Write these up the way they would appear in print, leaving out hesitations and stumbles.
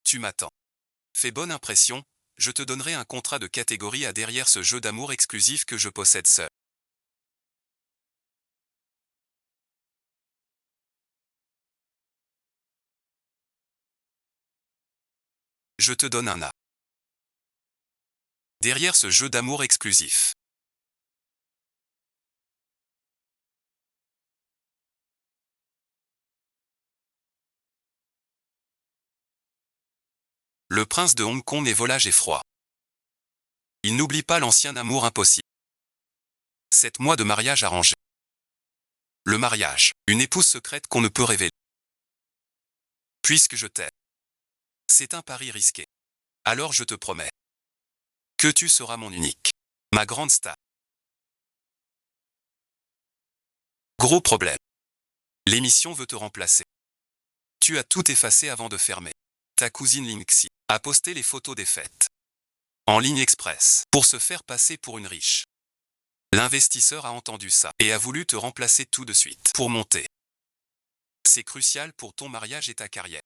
Tu m'attends. Fais bonne impression, je te donnerai un contrat de catégorie A derrière ce jeu d'amour exclusif que je possède seul. Je te donne un A. Derrière ce jeu d'amour exclusif. Le prince de Hong Kong est volage et froid. Il n'oublie pas l'ancien amour impossible. 7 mois de mariage arrangé. Le mariage, une épouse secrète qu'on ne peut révéler. Puisque je t'aime. C'est un pari risqué. Alors je te promets que tu seras mon unique, ma grande star. Gros problème. L'émission veut te remplacer. Tu as tout effacé avant de fermer. Ta cousine Linksy a posté les photos des fêtes. En ligne express, pour se faire passer pour une riche. L'investisseur a entendu ça et a voulu te remplacer tout de suite pour monter. C'est crucial pour ton mariage et ta carrière.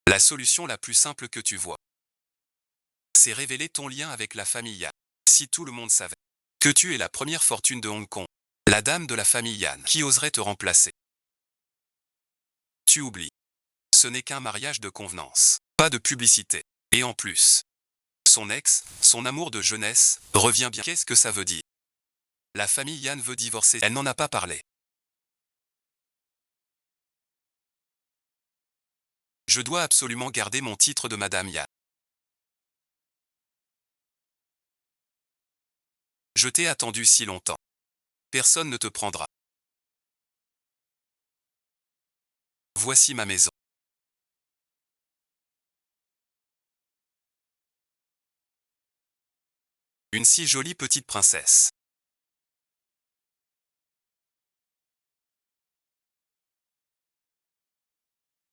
La solution la plus simple que tu vois, c'est révéler ton lien avec la famille Yan. Si tout le monde savait que tu es la première fortune de Hong Kong, la dame de la famille Yan, qui oserait te remplacer? Tu oublies. Ce n'est qu'un mariage de convenance, pas de publicité. Et en plus, son ex, son amour de jeunesse, revient bien. Qu'est-ce que ça veut dire? La famille Yan veut divorcer. Elle n'en a pas parlé. Je dois absolument garder mon titre de Madame Yan. Je t'ai attendu si longtemps. Personne ne te prendra. Voici ma maison. Une si jolie petite princesse.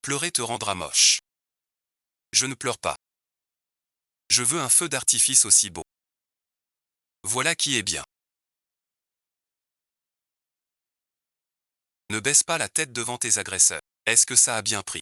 Pleurer te rendra moche. Je ne pleure pas. Je veux un feu d'artifice aussi beau. Voilà qui est bien. Ne baisse pas la tête devant tes agresseurs. Est-ce que ça a bien pris?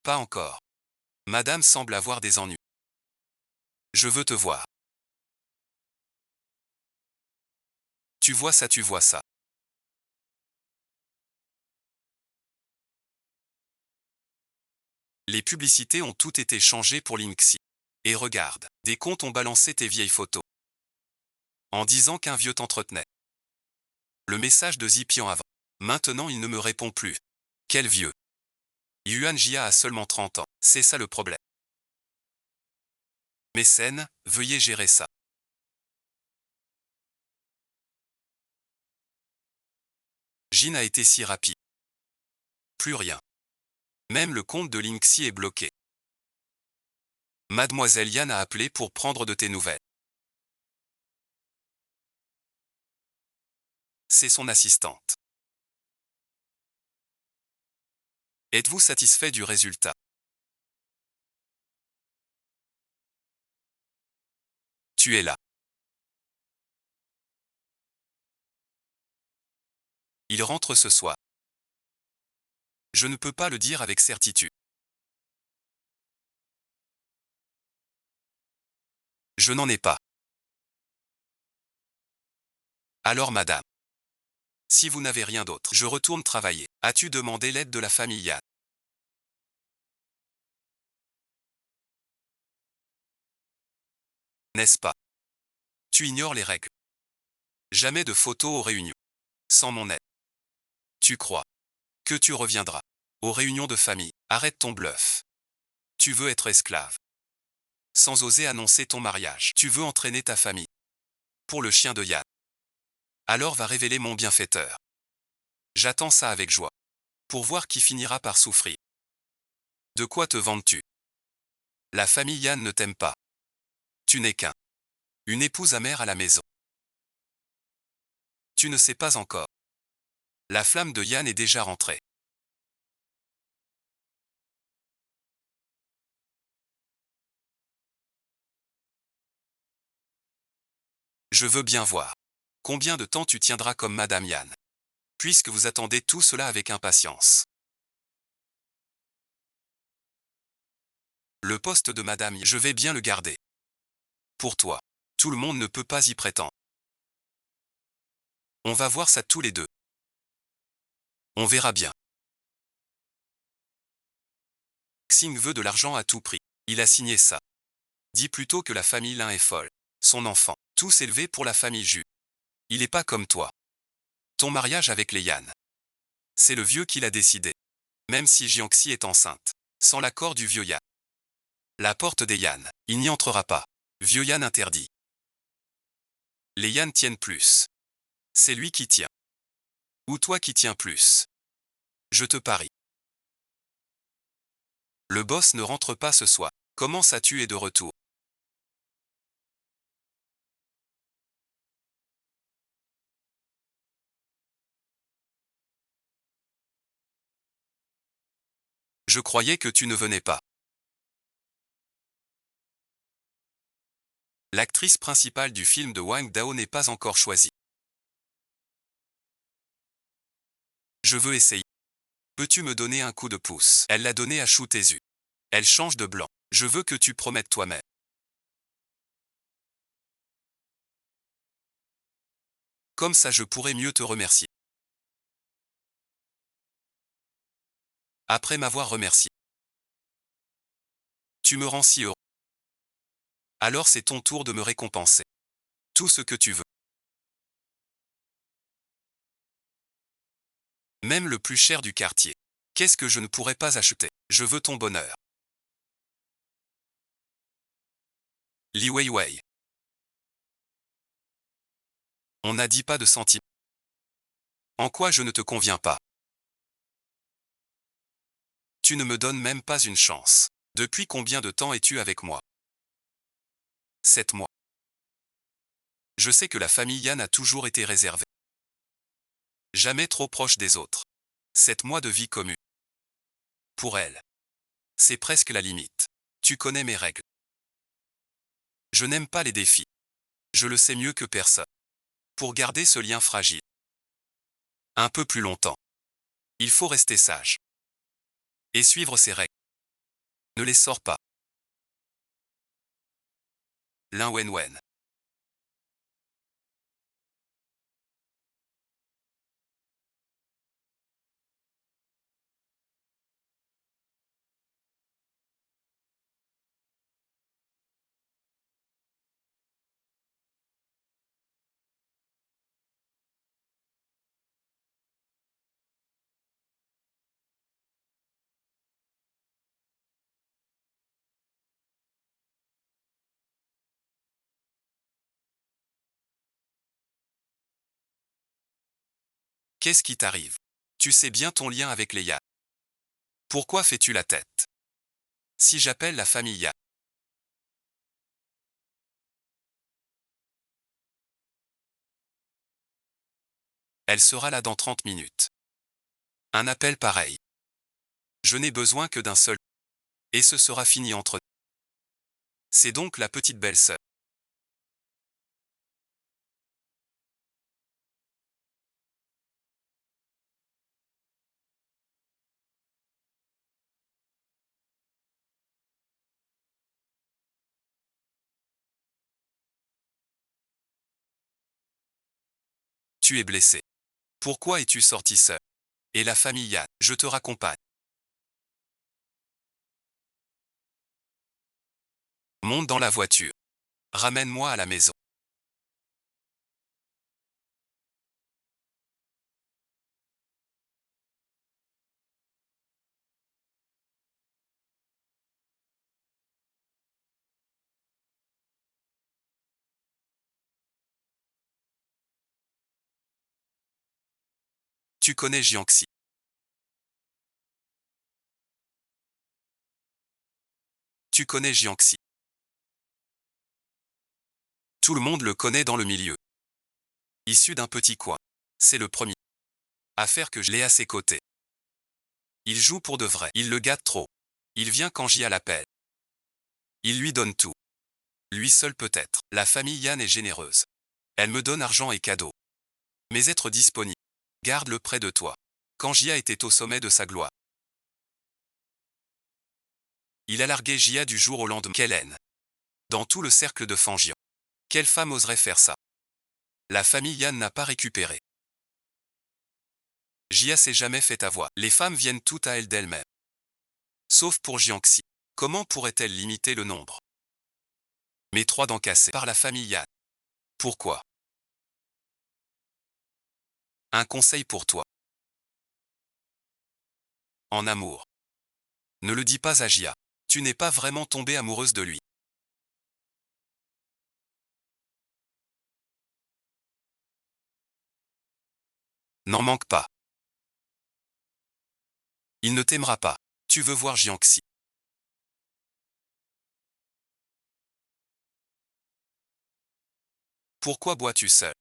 Pas encore. Madame semble avoir des ennuis. Je veux te voir. Tu vois ça, tu vois ça. Les publicités ont toutes été changées pour Linksy. Et regarde, des comptes ont balancé tes vieilles photos. En disant qu'un vieux t'entretenait. Le message de Zipian avant. Maintenant il ne me répond plus. Quel vieux? Yuan Jia a seulement 30 ans, c'est ça le problème. Mécène, veuillez gérer ça. Jin a été si rapide. Plus rien. Même le compte de Linksy est bloqué. Mademoiselle Yan a appelé pour prendre de tes nouvelles. C'est son assistante. Êtes-vous satisfait du résultat? Tu es là. Il rentre ce soir. Je ne peux pas le dire avec certitude. Je n'en ai pas. Alors madame, si vous n'avez rien d'autre, je retourne travailler. As-tu demandé l'aide de la famille Yan? N'est-ce pas? Tu ignores les règles. Jamais de photos aux réunions. Sans mon aide. Tu crois que tu reviendras aux réunions de famille. Arrête ton bluff. Tu veux être esclave. Sans oser annoncer ton mariage. Tu veux entraîner ta famille. Pour le chien de Yan. Alors va révéler mon bienfaiteur. J'attends ça avec joie. Pour voir qui finira par souffrir. De quoi te vantes-tu? La famille Yan ne t'aime pas. Tu n'es qu'un. Une épouse amère à la maison. Tu ne sais pas encore. La flamme de Yan est déjà rentrée. Je veux bien voir. Combien de temps tu tiendras comme Madame Yann? Puisque vous attendez tout cela avec impatience. Le poste de Madame Yann, je vais bien le garder. Pour toi. Tout le monde ne peut pas y prétendre. On va voir ça tous les deux. On verra bien. Xing veut de l'argent à tout prix. Il a signé ça. Dis plutôt que la famille Lin est folle. Son enfant. Tout s'élever pour la famille Ju. Il est pas comme toi. Ton mariage avec les Yan. C'est le vieux qui l'a décidé. Même si Jiangxi est enceinte. Sans l'accord du vieux Yan. La porte des Yan. Il n'y entrera pas. Vieux Yan interdit. Les Yan tiennent plus. C'est lui qui tient. Ou toi qui tiens plus. Je te parie. Le boss ne rentre pas ce soir. Comment ça tu es de retour? Je croyais que tu ne venais pas. L'actrice principale du film de Wang Dao n'est pas encore choisie. Je veux essayer. Peux-tu me donner un coup de pouce? Elle l'a donné à Shu Tezu. Elle change de blanc. Je veux que tu promettes toi-même. Comme ça je pourrai mieux te remercier. Après m'avoir remercié. Tu me rends si heureux. Alors c'est ton tour de me récompenser. Tout ce que tu veux. Même le plus cher du quartier. Qu'est-ce que je ne pourrais pas acheter? Je veux ton bonheur. Li Weiwei. On n'a dit pas de sentiments. En quoi je ne te conviens pas? Tu ne me donnes même pas une chance. Depuis combien de temps es-tu avec moi? 7 mois. Je sais que la famille Yan a toujours été réservée. Jamais trop proche des autres. 7 mois de vie commune. Pour elle. C'est presque la limite. Tu connais mes règles. Je n'aime pas les défis. Je le sais mieux que personne. Pour garder ce lien fragile. Un peu plus longtemps. Il faut rester sage. Et suivre ses règles. Ne les sors pas. Lin Wenwen. Qu'est-ce qui t'arrive? Tu sais bien ton lien avec les Yan. Pourquoi fais-tu la tête? Si j'appelle la famille Yan. Elle sera là dans 30 minutes. Un appel pareil. Je n'ai besoin que d'un seul. Et ce sera fini entre nous. C'est donc la petite belle-sœur. Tu es blessé. Pourquoi es-tu sorti seul? Et la famille Yan, je te raccompagne. Monte dans la voiture. Ramène-moi à la maison. Tu connais Jiangxi. Tu connais Jiangxi. Tout le monde le connaît dans le milieu. Issu d'un petit coin. C'est le premier. À faire que je l'ai à ses côtés. Il joue pour de vrai. Il le gâte trop. Il vient quand j'y l'appelle. Il lui donne tout. Lui seul peut-être. La famille Yan est généreuse. Elle me donne argent et cadeaux. Mais être disponible. Garde-le près de toi. Quand Jia était au sommet de sa gloire. Il a largué Jia du jour au lendemain. Quelle haine. Dans tout le cercle de Fangian. Quelle femme oserait faire ça? La famille Yan n'a pas récupéré. Jia s'est jamais fait avoir. Les femmes viennent toutes à elle d'elles-mêmes. Sauf pour Jiangxi. Comment pourrait-elle limiter le nombre? Mais 3 dents cassées par la famille Yan. Pourquoi? Un conseil pour toi. En amour. Ne le dis pas à Jia. Tu n'es pas vraiment tombée amoureuse de lui. N'en manque pas. Il ne t'aimera pas. Tu veux voir Jiangxi. Pourquoi bois-tu seul?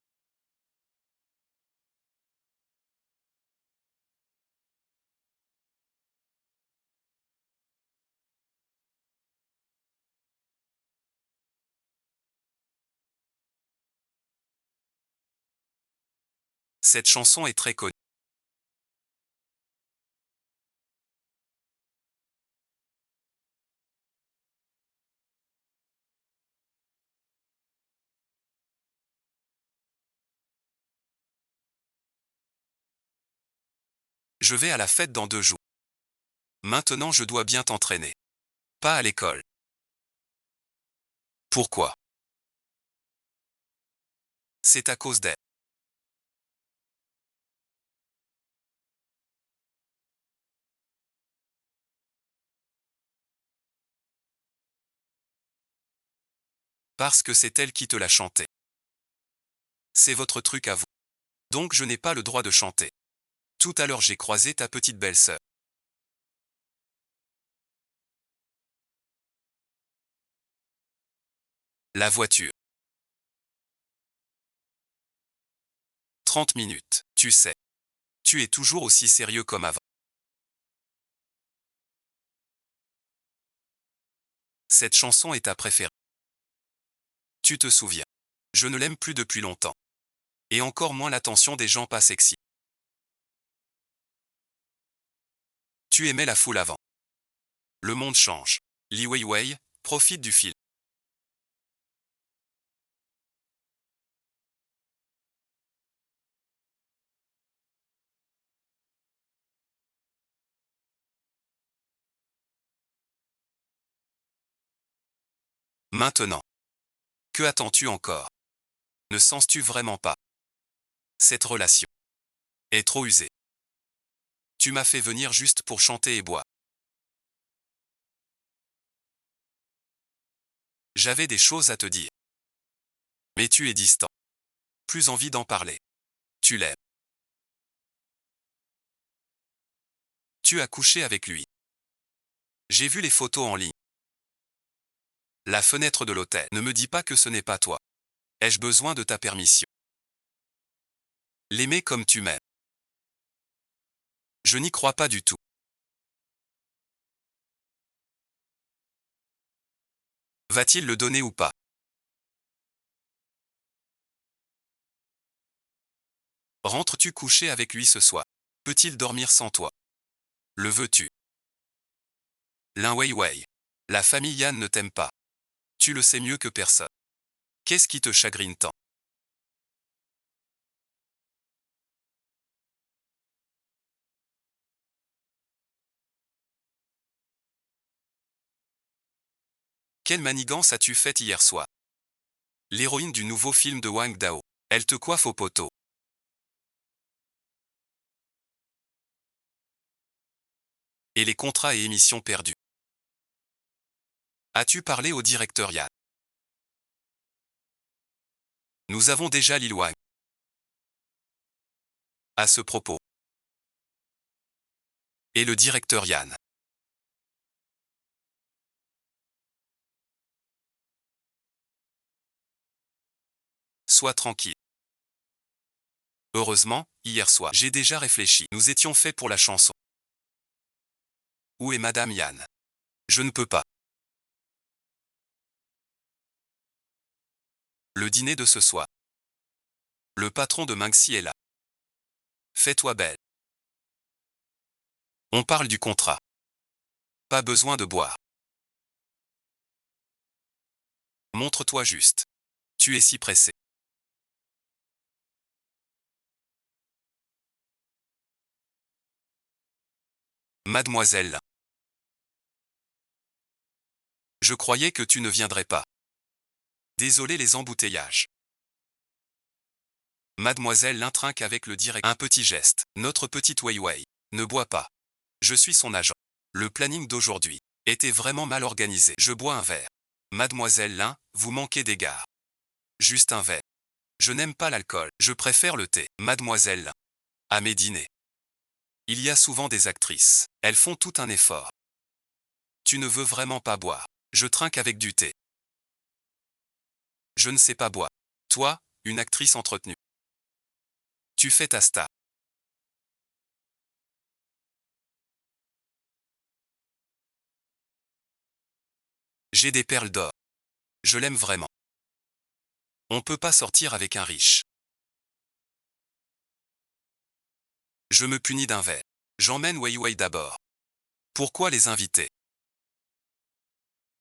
Cette chanson est très connue. Je vais à la fête dans 2 jours. Maintenant je dois bien t'entraîner. Pas à l'école. Pourquoi? C'est à cause d'elle. Parce que c'est elle qui te l'a chanté. C'est votre truc à vous. Donc je n'ai pas le droit de chanter. Tout à l'heure j'ai croisé ta petite belle-sœur. La voiture. 30 minutes. Tu sais. Tu es toujours aussi sérieux comme avant. Cette chanson est ta préférée. Tu te souviens. Je ne l'aime plus depuis longtemps. Et encore moins l'attention des gens pas sexy. Tu aimais la foule avant. Le monde change. Li Weiwei, profite du film. Maintenant. Que attends-tu encore? Ne sens-tu vraiment pas? Cette relation est trop usée. Tu m'as fait venir juste pour chanter et boire. J'avais des choses à te dire. Mais tu es distant. Plus envie d'en parler. Tu l'aimes. Tu as couché avec lui. J'ai vu les photos en ligne. La fenêtre de l'hôtel. Ne me dis pas que ce n'est pas toi. Ai-je besoin de ta permission? L'aimer comme tu m'aimes. Je n'y crois pas du tout. Va-t-il le donner ou pas? Rentres-tu coucher avec lui ce soir? Peut-il dormir sans toi? Le veux-tu? Lin Weiwei. La famille Yan ne t'aime pas. Tu le sais mieux que personne. Qu'est-ce qui te chagrine tant? Quelle manigance as-tu faite hier soir? L'héroïne du nouveau film de Wang Dao. Elle te coiffe au poteau. Et les contrats et émissions perdus. As-tu parlé au directeur Yan? Nous avons déjà Lil Wang. À ce propos. Et le directeur Yan. Sois tranquille. Heureusement, hier soir, j'ai déjà réfléchi. Nous étions faits pour la chanson. Où est Madame Yan? Je ne peux pas. Le dîner de ce soir. Le patron de Minxi est là. Fais-toi belle. On parle du contrat. Pas besoin de boire. Montre-toi juste. Tu es si pressé. Mademoiselle. Je croyais que tu ne viendrais pas. Désolé les embouteillages. Mademoiselle l'intrinque avec le direct. Un petit geste. Notre petite Wei-Wei. Ne bois pas. Je suis son agent. Le planning d'aujourd'hui était vraiment mal organisé. Je bois un verre. Mademoiselle Lin, vous manquez d'égard. Juste un verre. Je n'aime pas l'alcool. Je préfère le thé. Mademoiselle Lin. À mes dîners. Il y a souvent des actrices. Elles font tout un effort. Tu ne veux vraiment pas boire. Je trinque avec du thé. Je ne sais pas boire. Toi, une actrice entretenue. Tu fais ta star. J'ai des perles d'or. Je l'aime vraiment. On peut pas sortir avec un riche. Je me punis d'un verre. J'emmène Wei Wei d'abord. Pourquoi les inviter?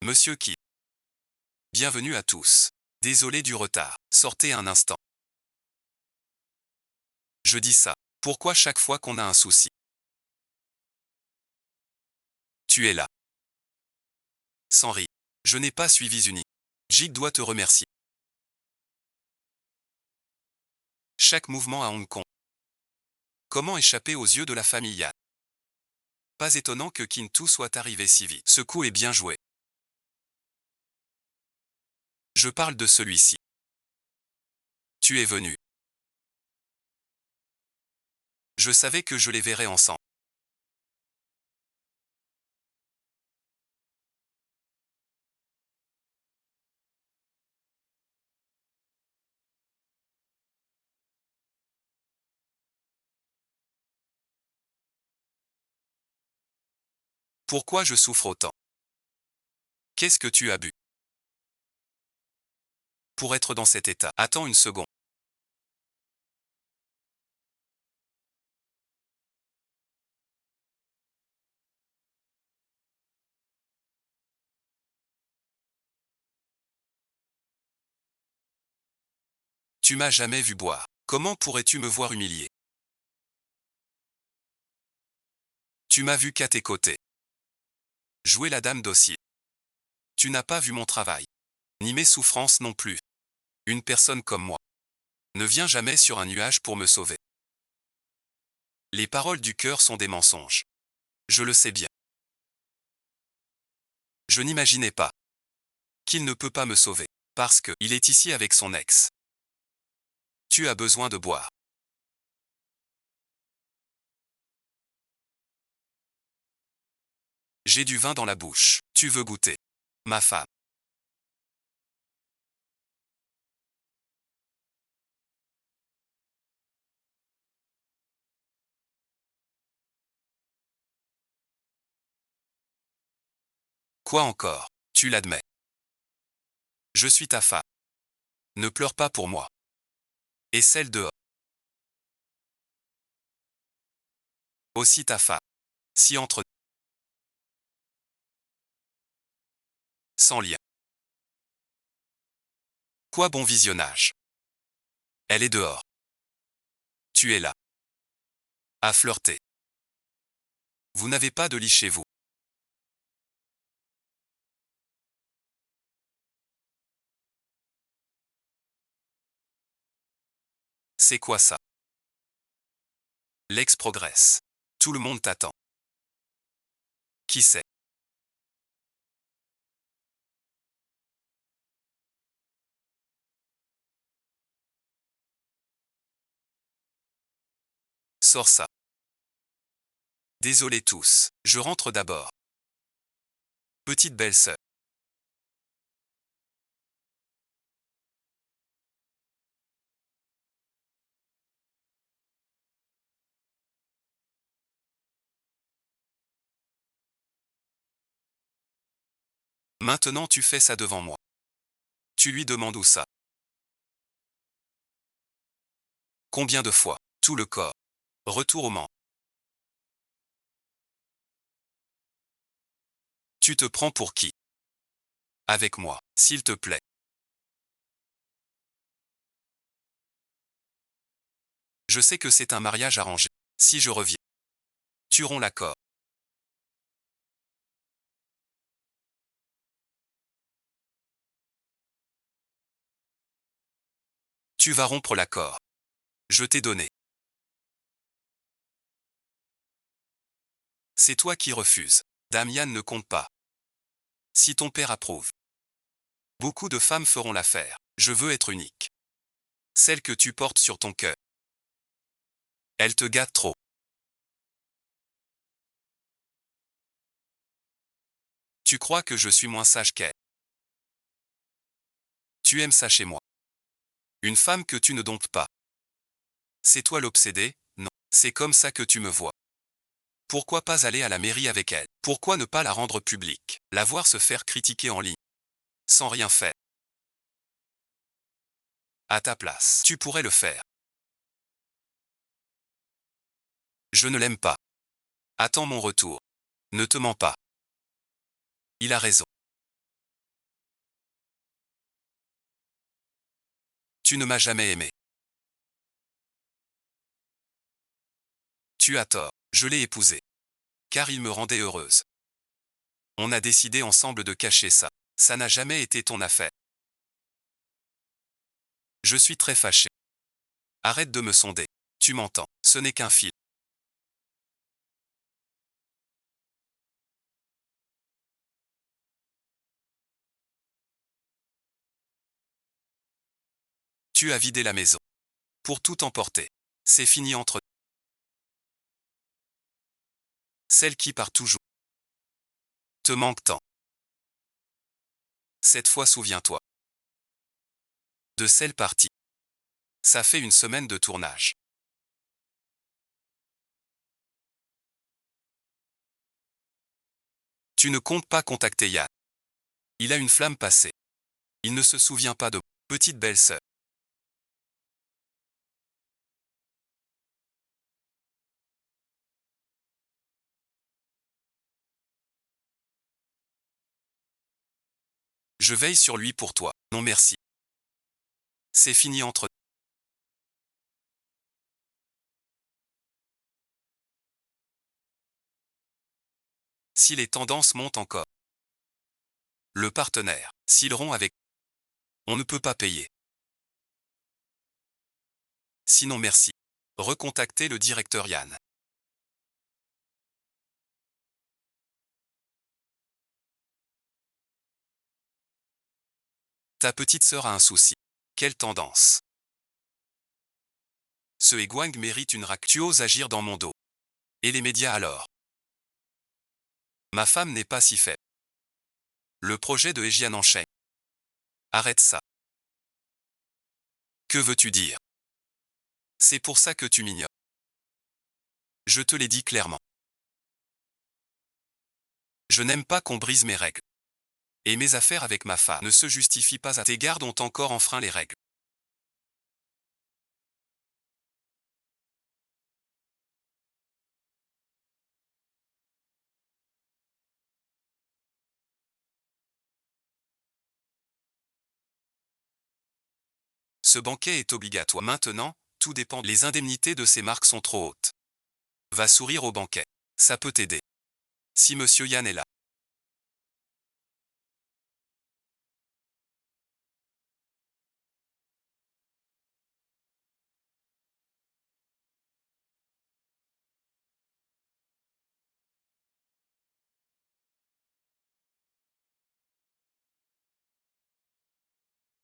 Monsieur qui? Bienvenue à tous. Désolé du retard. Sortez un instant. Je dis ça. Pourquoi chaque fois qu'on a un souci? Tu es là. Sans rire. Je n'ai pas suivi Uni. Jig doit te remercier. Chaque mouvement à Hong Kong. Comment échapper aux yeux de la famille Yan? Pas étonnant que Kintu soit arrivé si vite. Ce coup est bien joué. Je parle de celui-ci. Tu es venu. Je savais que je les verrais ensemble. Pourquoi je souffre autant? Qu'est-ce que tu as bu? Pour être dans cet état, attends une seconde. Tu m'as jamais vu boire. Comment pourrais-tu me voir humilié? Tu m'as vu qu'à tes côtés. Jouer la dame docile. Tu n'as pas vu mon travail. Ni mes souffrances non plus. Une personne comme moi ne vient jamais sur un nuage pour me sauver. Les paroles du cœur sont des mensonges. Je le sais bien. Je n'imaginais pas qu'il ne peut pas me sauver. Parce que il est ici avec son ex. Tu as besoin de boire. J'ai du vin dans la bouche. Tu veux goûter? Ma femme. Quoi encore? Tu l'admets. Je suis ta femme. Ne pleure pas pour moi. Et celle dehors. Aussi ta femme. Si entre sans lien. Quoi bon visionnage. Elle est dehors. Tu es là. À flirter. Vous n'avez pas de lit chez vous. C'est quoi ça? L'ex progresse. Tout le monde t'attend. Qui sait? Sors ça. Désolé tous. Je rentre d'abord. Petite belle-sœur. Maintenant tu fais ça devant moi. Tu lui demandes où ça? Combien de fois? Tout le corps. Retour au menton. Tu te prends pour qui? Avec moi, s'il te plaît. Je sais que c'est un mariage arrangé. Si je reviens, tu romps l'accord. Tu vas rompre l'accord. Je t'ai donné. C'est toi qui refuses. Damian ne compte pas. Si ton père approuve, beaucoup de femmes feront l'affaire. Je veux être unique. Celle que tu portes sur ton cœur. Elle te gâte trop. Tu crois que je suis moins sage qu'elle. Tu aimes ça chez moi. Une femme que tu ne domptes pas. C'est toi l'obsédé? Non. C'est comme ça que tu me vois. Pourquoi pas aller à la mairie avec elle? Pourquoi ne pas la rendre publique? La voir se faire critiquer en ligne. Sans rien faire. À ta place, tu pourrais le faire. Je ne l'aime pas. Attends mon retour. Ne te mens pas. Il a raison. Tu ne m'as jamais aimé. Tu as tort. Je l'ai épousé. Car il me rendait heureuse. On a décidé ensemble de cacher ça. Ça n'a jamais été ton affaire. Je suis très fâché. Arrête de me sonder. Tu m'entends. Ce n'est qu'un film. Tu as vidé la maison. Pour tout emporter. C'est fini entre nous. Celle qui part toujours. Te manque tant. Cette fois souviens-toi. De celle partie. Ça fait une semaine de tournage. Tu ne comptes pas contacter Yann. Il a une flamme passée. Il ne se souvient pas de petite belle-sœur. Je veille sur lui pour toi. Non merci. C'est fini entre nous. Si les tendances montent encore. Le partenaire. S'ils rompt avec. On ne peut pas payer. Sinon merci. Recontactez le directeur Yann. Ta petite sœur a un souci. Quelle tendance? Ce Egwang mérite une rac. Tu oses agir dans mon dos. Et les médias alors? Ma femme n'est pas si faible. Le projet de Ejian enchaîne. Arrête ça. Que veux-tu dire? C'est pour ça que tu m'ignores. Je te l'ai dit clairement. Je n'aime pas qu'on brise mes règles. Et mes affaires avec ma femme ne se justifient pas à tes gardes ont encore enfreint les règles. Ce banquet est obligatoire. Maintenant, tout dépend. Les indemnités de ces marques sont trop hautes. Va sourire au banquet. Ça peut t'aider. Si Monsieur Yann est là.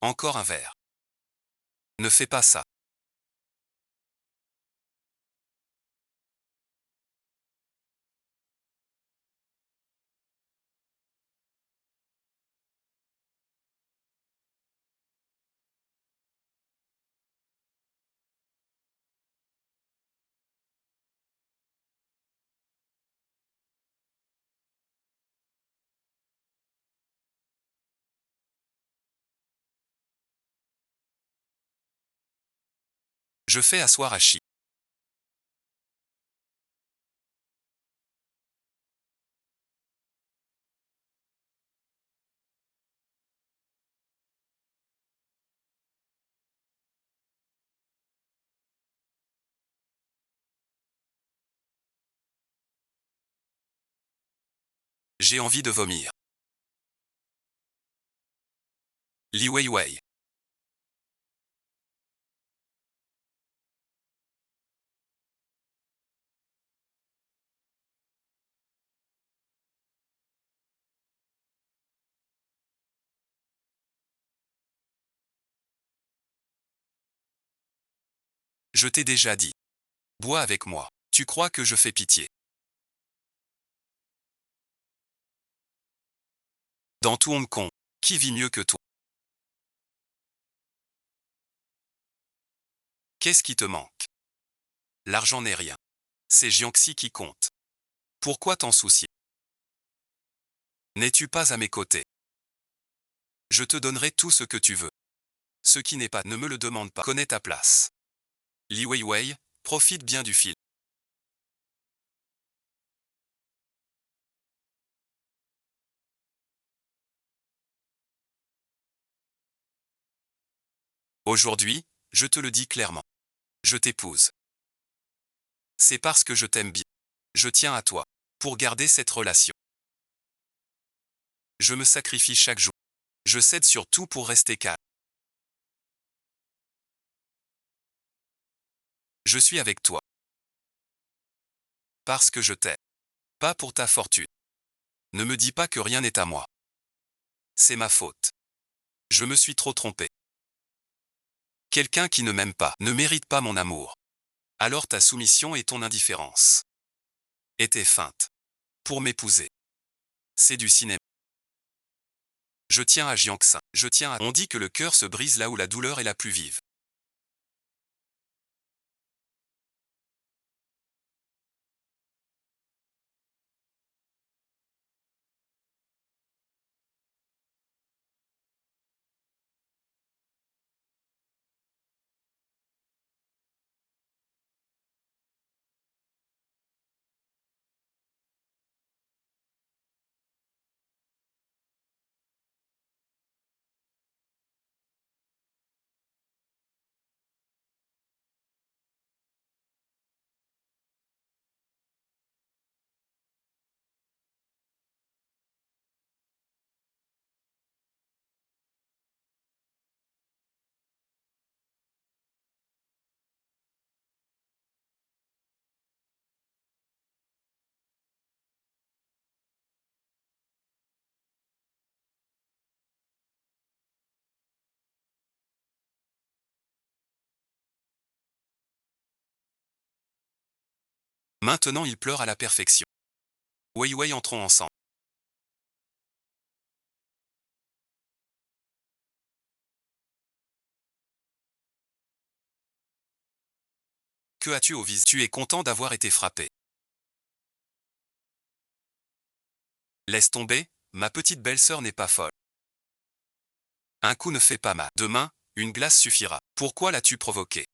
Encore un verre. Ne fais pas ça. Je fais asseoir Hachi. J'ai envie de vomir. Li Weiwei. Je t'ai déjà dit. Bois avec moi. Tu crois que je fais pitié? Dans tout Hong Kong, qui vit mieux que toi? Qu'est-ce qui te manque? L'argent n'est rien. C'est Jiangxi qui compte. Pourquoi t'en soucier? N'es-tu pas à mes côtés? Je te donnerai tout ce que tu veux. Ce qui n'est pas, ne me le demande pas. Connais ta place. Li Weiwei, profite bien du film. Aujourd'hui, je te le dis clairement. Je t'épouse. C'est parce que je t'aime bien. Je tiens à toi. Pour garder cette relation. Je me sacrifie chaque jour. Je cède sur tout pour rester calme. Je suis avec toi. Parce que je t'aime. Pas pour ta fortune. Ne me dis pas que rien n'est à moi. C'est ma faute. Je me suis trop trompé. Quelqu'un qui ne m'aime pas ne mérite pas mon amour. Alors ta soumission et ton indifférence. Et tes feintes. Pour m'épouser. C'est du cinéma. Je tiens à Jiangxin. Je tiens à... On dit que le cœur se brise là où la douleur est la plus vive. Maintenant il pleure à la perfection. Weiwei, entrons ensemble. Que as-tu au visage? Tu es content d'avoir été frappé. Laisse tomber, ma petite belle-sœur n'est pas folle. Un coup ne fait pas mal. Demain, une glace suffira. Pourquoi l'as-tu provoqué?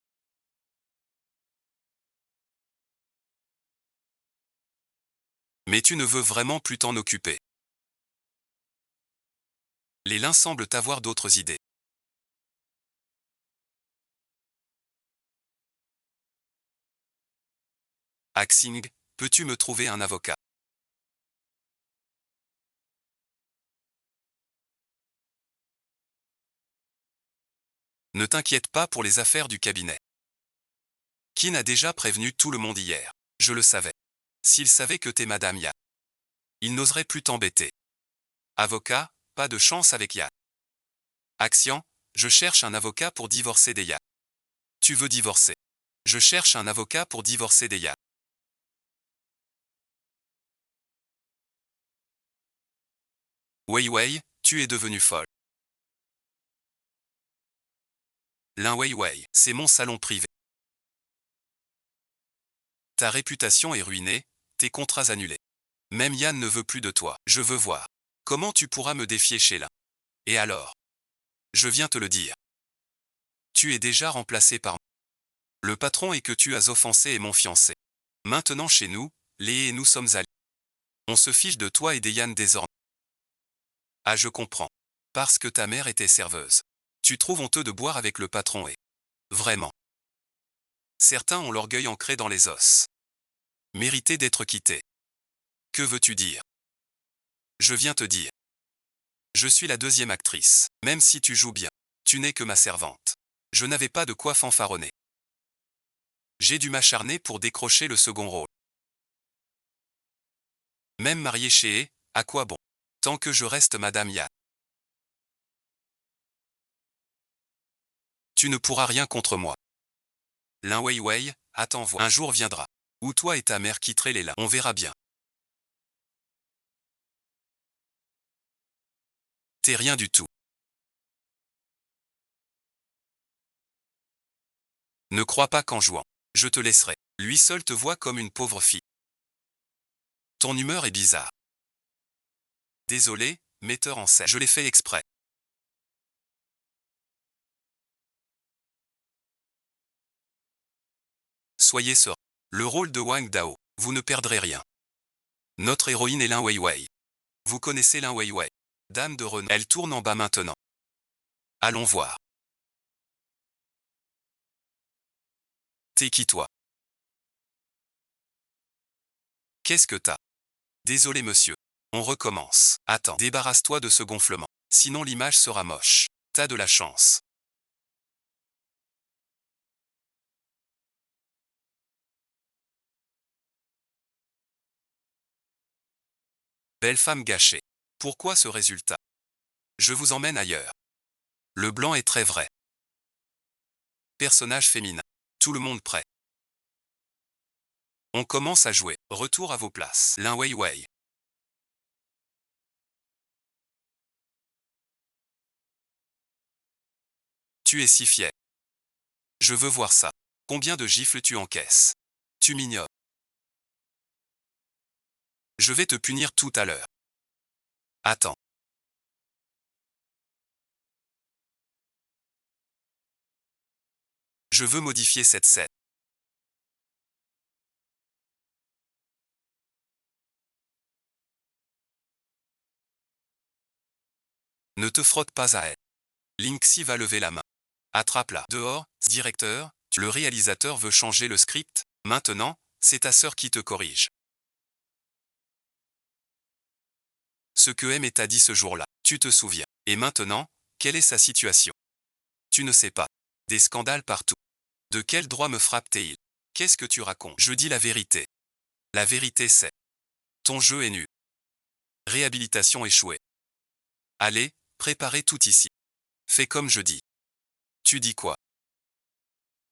Mais tu ne veux vraiment plus t'en occuper. Les lins semblent avoir d'autres idées. Axing, peux-tu me trouver un avocat? Ne t'inquiète pas pour les affaires du cabinet. Qui n'a déjà prévenu tout le monde hier? Je le savais. S'il savait que t'es Madame Yan, il n'oserait plus t'embêter. Avocat, pas de chance avec Yan. Axian, je cherche un avocat pour divorcer des Yan. Tu veux divorcer? Je cherche un avocat pour divorcer des Yan. Weiwei, tu es devenue folle. Lin Weiwei, c'est mon salon privé. Ta réputation est ruinée, tes contrats annulés. Même Yann ne veut plus de toi. Je veux voir. Comment tu pourras me défier chez l'un? Et alors? Je viens te le dire. Tu es déjà remplacé par moi. Le patron est que tu as offensé est mon fiancé. Maintenant chez nous, Léa et nous sommes alliés. On se fiche de toi et des Yann désormais. Ah je comprends. Parce que ta mère était serveuse. Tu trouves honteux de boire avec le patron et... Vraiment. Certains ont l'orgueil ancré dans les os. Mériter d'être quitté. Que veux-tu dire? Je viens te dire. Je suis la deuxième actrice. Même si tu joues bien, tu n'es que ma servante. Je n'avais pas de quoi fanfaronner. J'ai dû m'acharner pour décrocher le second rôle. Même mariée chez à quoi bon? Tant que je reste Madame Yann. Tu ne pourras rien contre moi. Lin Weiwei, attends voir. Un jour viendra. Où toi et ta mère quitterez les là. On verra bien. T'es rien du tout. Ne crois pas qu'en jouant, je te laisserai. Lui seul te voit comme une pauvre fille. Ton humeur est bizarre. Désolé, metteur en scène. Je l'ai fait exprès. Soyez serein. Le rôle de Wang Dao, vous ne perdrez rien. Notre héroïne est Lin Weiwei. Vous connaissez Lin Weiwei. Dame de renom. Elle tourne en bas maintenant. Allons voir. T'es qui toi? Qu'est-ce que t'as? Désolé monsieur. On recommence. Attends, débarrasse-toi de ce gonflement. Sinon l'image sera moche. T'as de la chance. Belle femme gâchée. Pourquoi ce résultat? Je vous emmène ailleurs. Le blanc est très vrai. Personnage féminin. Tout le monde prêt. On commence à jouer. Retour à vos places. Lin Weiwei. Tu es si fier. Je veux voir ça. Combien de gifles tu encaisses? Tu m'ignores. Je vais te punir tout à l'heure. Attends. Je veux modifier cette scène. Ne te frotte pas à elle. Linksy va lever la main. Attrape-la. Dehors, directeur, le réalisateur veut changer le script. Maintenant, c'est ta sœur qui te corrige. Ce que M t'a dit ce jour-là, tu te souviens. Et maintenant, quelle est sa situation? Tu ne sais pas. Des scandales partout. De quel droit me frappe-t-il? Qu'est-ce que tu racontes? Je dis la vérité. La vérité c'est... Ton jeu est nul. Réhabilitation échouée. Allez, préparez tout ici. Fais comme je dis. Tu dis quoi?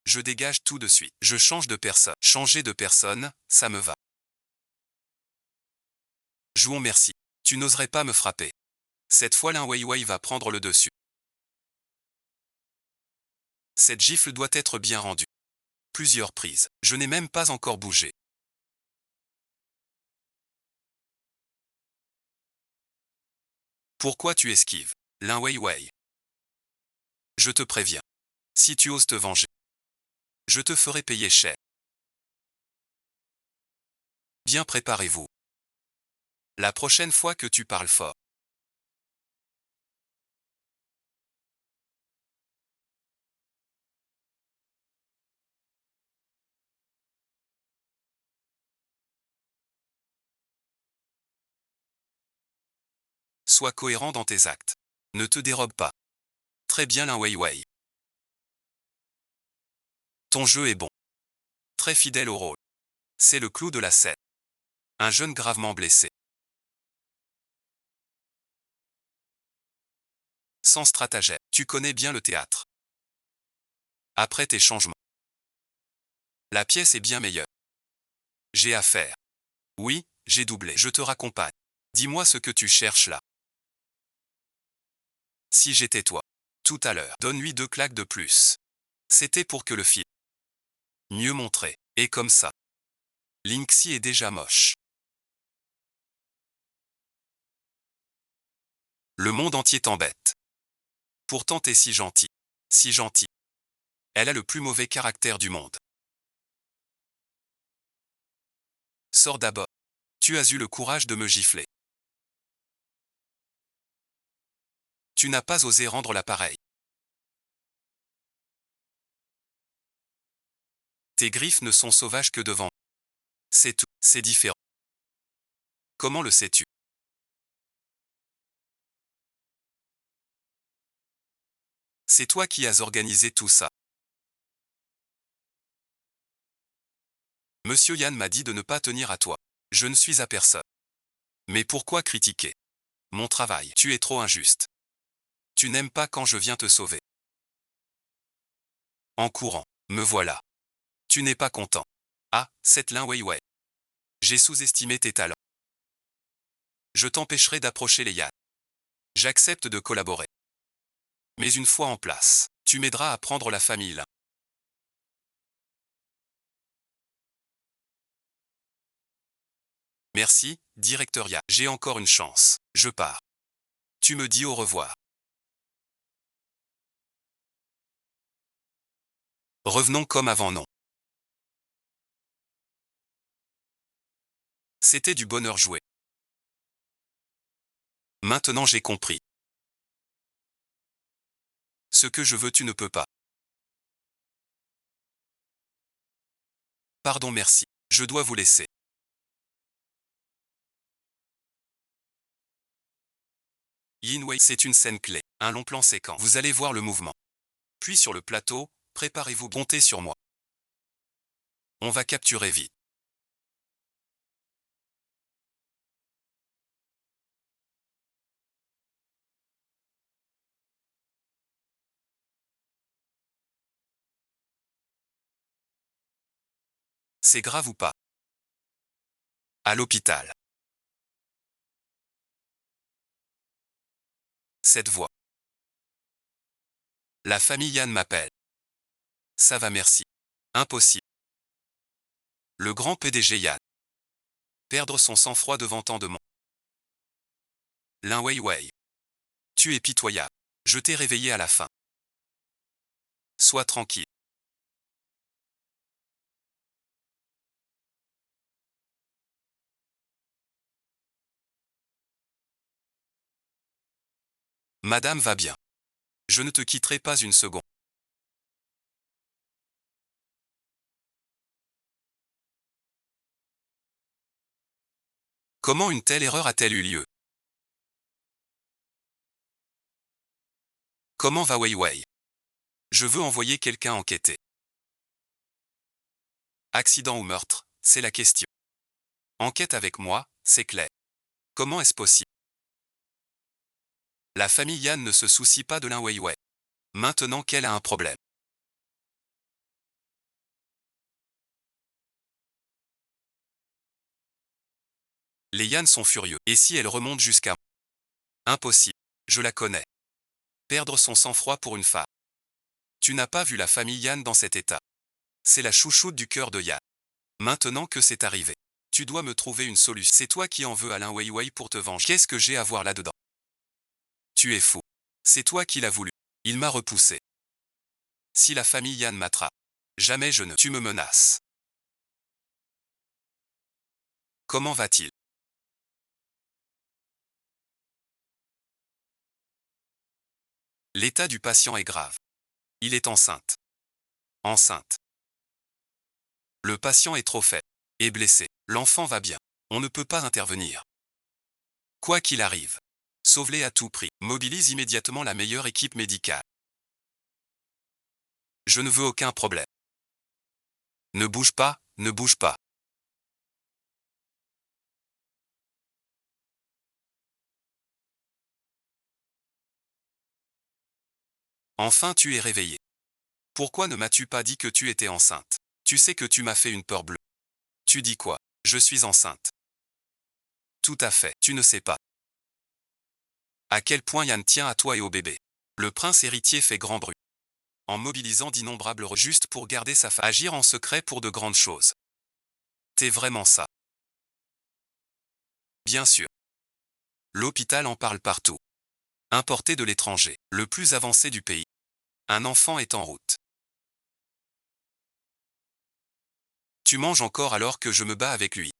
Je dégage tout de suite. Je change de personne. Changer de personne, ça me va. Jouons merci. Tu n'oserais pas me frapper. Cette fois Lin Weiwei va prendre le dessus. Cette gifle doit être bien rendue. Plusieurs prises. Je n'ai même pas encore bougé. Pourquoi tu esquives? Lin Weiwei. Je te préviens. Si tu oses te venger, je te ferai payer cher. Bien préparez-vous. La prochaine fois que tu parles fort. Sois cohérent dans tes actes. Ne te dérobe pas. Très bien Lin Weiwei. Ton jeu est bon. Très fidèle au rôle. C'est le clou de la scène. Un jeune gravement blessé. Sans stratagème. Tu connais bien le théâtre. Après tes changements. La pièce est bien meilleure. J'ai affaire. Oui, j'ai doublé. Je te raccompagne. Dis-moi ce que tu cherches là. Si j'étais toi. Tout à l'heure. Donne-lui 2 claques de plus. C'était pour que le film. Mieux montré. Et comme ça. Linksy est déjà moche. Le monde entier t'embête. Pourtant t'es si gentil. Si gentil. Elle a le plus mauvais caractère du monde. Sors d'abord. Tu as eu le courage de me gifler. Tu n'as pas osé rendre l'appareil. Tes griffes ne sont sauvages que devant. C'est tout, c'est différent. Comment le sais-tu? C'est toi qui as organisé tout ça. Monsieur Yann m'a dit de ne pas tenir à toi. Je ne suis à personne. Mais pourquoi critiquer mon travail? Tu es trop injuste. Tu n'aimes pas quand je viens te sauver. En courant, me voilà. Tu n'es pas content. Ah, cette Lin Weiwei. J'ai sous-estimé tes talents. Je t'empêcherai d'approcher les Yann. J'accepte de collaborer. Mais une fois en place, tu m'aideras à prendre la famille Lin. Merci, directeur Yann. J'ai encore une chance. Je pars. Tu me dis au revoir. Revenons comme avant, non. C'était du bonheur joué. Maintenant j'ai compris. Ce que je veux tu ne peux pas. Pardon, merci. Je dois vous laisser. Yin Wei, c'est une scène clé. Un long plan séquent. Vous allez voir le mouvement. Puis sur le plateau, préparez-vous, comptez sur moi. On va capturer vite. C'est grave ou pas? À l'hôpital. Cette voix. La famille Yann m'appelle. Ça va, merci. Impossible. Le grand PDG Yann. Perdre son sang-froid devant tant de monde. Lin Weiwei. Tu es pitoyable. Je t'ai réveillé à la fin. Sois tranquille. Madame va bien. Je ne te quitterai pas une seconde. Comment une telle erreur a-t-elle eu lieu? Comment va Weiwei? Je veux envoyer quelqu'un enquêter. Accident ou meurtre, c'est la question. Enquête avec moi, c'est clair. Comment est-ce possible? La famille Yann ne se soucie pas de Lin Weiwei. Maintenant qu'elle a un problème. Les Yann sont furieux. Et si elle remonte jusqu'à moi? Impossible. Je la connais. Perdre son sang-froid pour une femme. Tu n'as pas vu la famille Yann dans cet état. C'est la chouchoute du cœur de Yann. Maintenant que c'est arrivé, tu dois me trouver une solution. C'est toi qui en veux à Lin Weiwei pour te venger. Qu'est-ce que j'ai à voir là-dedans? Tu es fou. C'est toi qui l'as voulu. Il m'a repoussé. Si la famille Yann m'attrape, jamais je ne... Tu me menaces. Comment va-t-il? L'état du patient est grave. Il est enceinte. Enceinte. Le patient est trop faible. Et blessé. L'enfant va bien. On ne peut pas intervenir. Quoi qu'il arrive, sauve-les à tout prix. Mobilise immédiatement la meilleure équipe médicale. Je ne veux aucun problème. Ne bouge pas, ne bouge pas. Enfin tu es réveillé. Pourquoi ne m'as-tu pas dit que tu étais enceinte? Tu sais que tu m'as fait une peur bleue. Tu dis quoi? Je suis enceinte. Tout à fait, tu ne sais pas. À quel point Yann tient à toi et au bébé. Le prince héritier fait grand bruit. En mobilisant d'innombrables juste pour garder sa femme. Agir en secret pour de grandes choses. T'es vraiment ça? Bien sûr. L'hôpital en parle partout. Importé de l'étranger, le plus avancé du pays. Un enfant est en route. Tu manges encore alors que je me bats avec lui.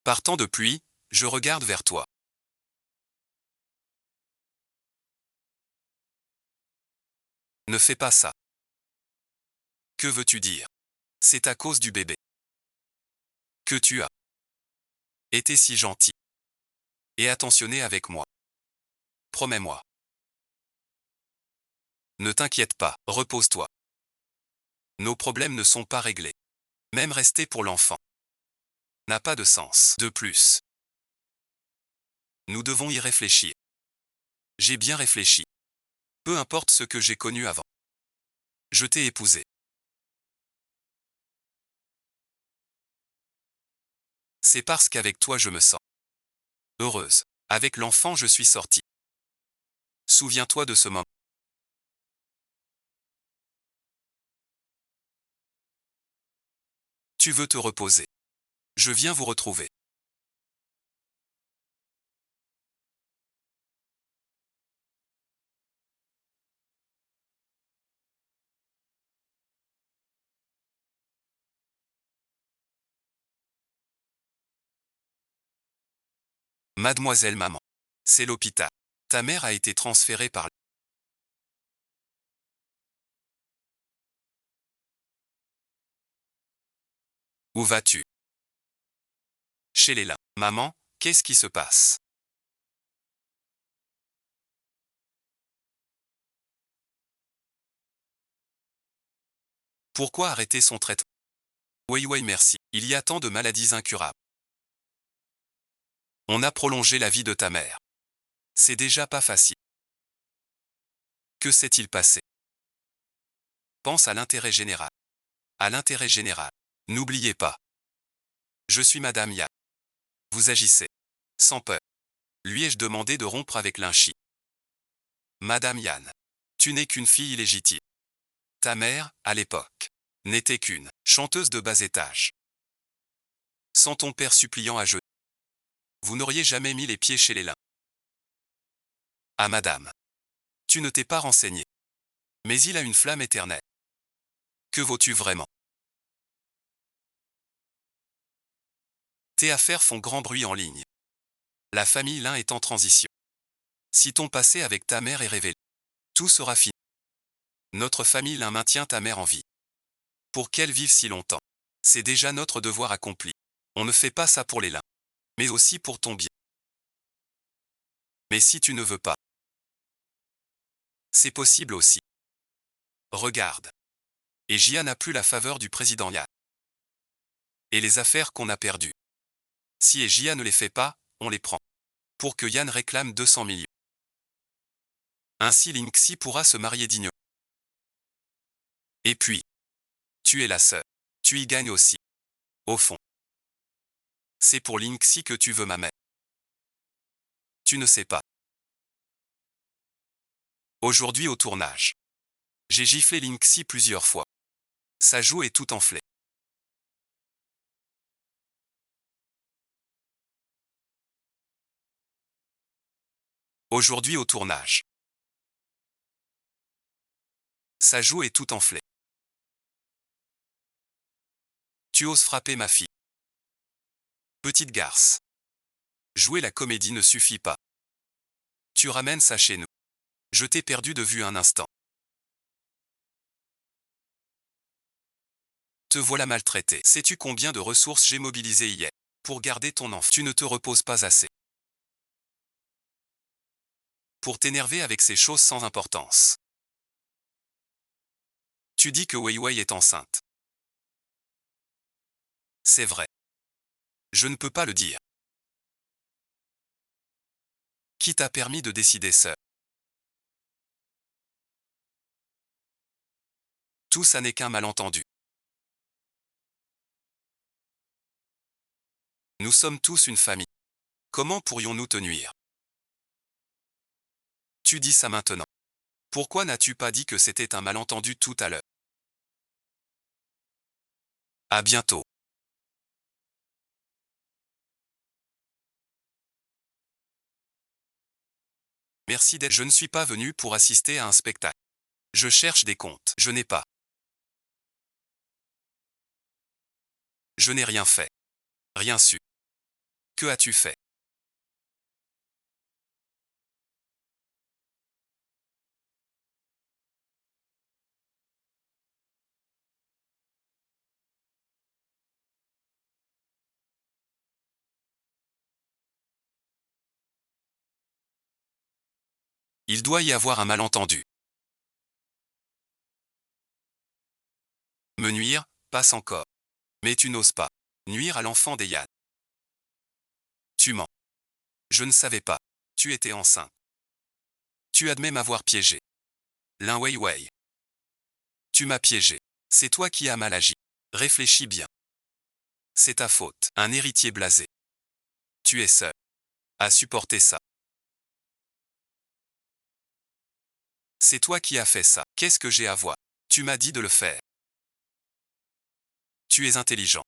Par temps de pluie, je regarde vers toi. Ne fais pas ça. Que veux-tu dire? C'est à cause du bébé. Que tu as été si gentil et attentionné avec moi. Promets-moi. Ne t'inquiète pas, repose-toi. Nos problèmes ne sont pas réglés. Même rester pour l'enfant n'a pas de sens. De plus, nous devons y réfléchir. J'ai bien réfléchi. Peu importe ce que j'ai connu avant. Je t'ai épousé. C'est parce qu'avec toi je me sens heureuse. Avec l'enfant je suis sortie. Souviens-toi de ce moment. Tu veux te reposer. Je viens vous retrouver. Mademoiselle maman. C'est l'hôpital. Ta mère a été transférée par... Où vas-tu? Chez les lins. Maman, qu'est-ce qui se passe? Pourquoi arrêter son traitement? Oui, merci. Il y a tant de maladies incurables. On a prolongé la vie de ta mère. C'est déjà pas facile. Que s'est-il passé? Pense à l'intérêt général. À l'intérêt général. N'oubliez pas. Je suis Madame Yann. Vous agissez. Sans peur. Lui ai-je demandé de rompre avec Linchi? Madame Yann. Tu n'es qu'une fille illégitime. Ta mère, à l'époque, n'était qu'une chanteuse de bas étage. Sans ton père suppliant à genoux, vous n'auriez jamais mis les pieds chez les lins. Ah madame. Tu ne t'es pas renseigné. Mais il a une flamme éternelle. Que vaux-tu vraiment? Tes affaires font grand bruit en ligne. La famille Lin est en transition. Si ton passé avec ta mère est révélé, tout sera fini. Notre famille Lin maintient ta mère en vie. Pour qu'elle vive si longtemps. C'est déjà notre devoir accompli. On ne fait pas ça pour les Lin, mais aussi pour ton bien. Mais si tu ne veux pas, c'est possible aussi. Regarde. Et Jia n'a plus la faveur du président Yan. Et les affaires qu'on a perdues. Si Jia ne les fait pas, on les prend. Pour que Yan réclame 200 millions. Ainsi Linxi pourra se marier dignement. Et puis, tu es la sœur. Tu y gagnes aussi. Au fond. C'est pour Linxi que tu veux ma mère. Tu ne sais pas. Aujourd'hui au tournage. J'ai giflé Linxi plusieurs fois. Sa joue est tout enflée. Aujourd'hui au tournage. Sa joue est tout enflée. Tu oses frapper ma fille. Petite garce. Jouer la comédie ne suffit pas. Tu ramènes ça chez nous. Je t'ai perdu de vue un instant. Te voilà maltraité. Sais-tu combien de ressources j'ai mobilisées hier pour garder ton enfant? Tu ne te reposes pas assez. Pour t'énerver avec ces choses sans importance. Tu dis que Weiwei est enceinte. C'est vrai. Je ne peux pas le dire. Qui t'a permis de décider seul? Tout ça n'est qu'un malentendu. Nous sommes tous une famille. Comment pourrions-nous te nuire? Tu dis ça maintenant. Pourquoi n'as-tu pas dit que c'était un malentendu tout à l'heure? À bientôt. Merci d'être. Je ne suis pas venu pour assister à un spectacle. Je cherche des comptes. Je n'ai pas. Je n'ai rien fait. Rien su. Que as-tu fait? Il doit y avoir un malentendu. Me nuire, passe encore. Mais tu n'oses pas. Nuire à l'enfant des Yann. Tu mens. Je ne savais pas. Tu étais enceinte. Tu admets m'avoir piégé. Lin Wei Wei. Tu m'as piégé. C'est toi qui as mal agi. Réfléchis bien. C'est ta faute. Un héritier blasé. Tu es seul. À supporter ça. C'est toi qui as fait ça. Qu'est-ce que j'ai à voir? Tu m'as dit de le faire. Tu es intelligent.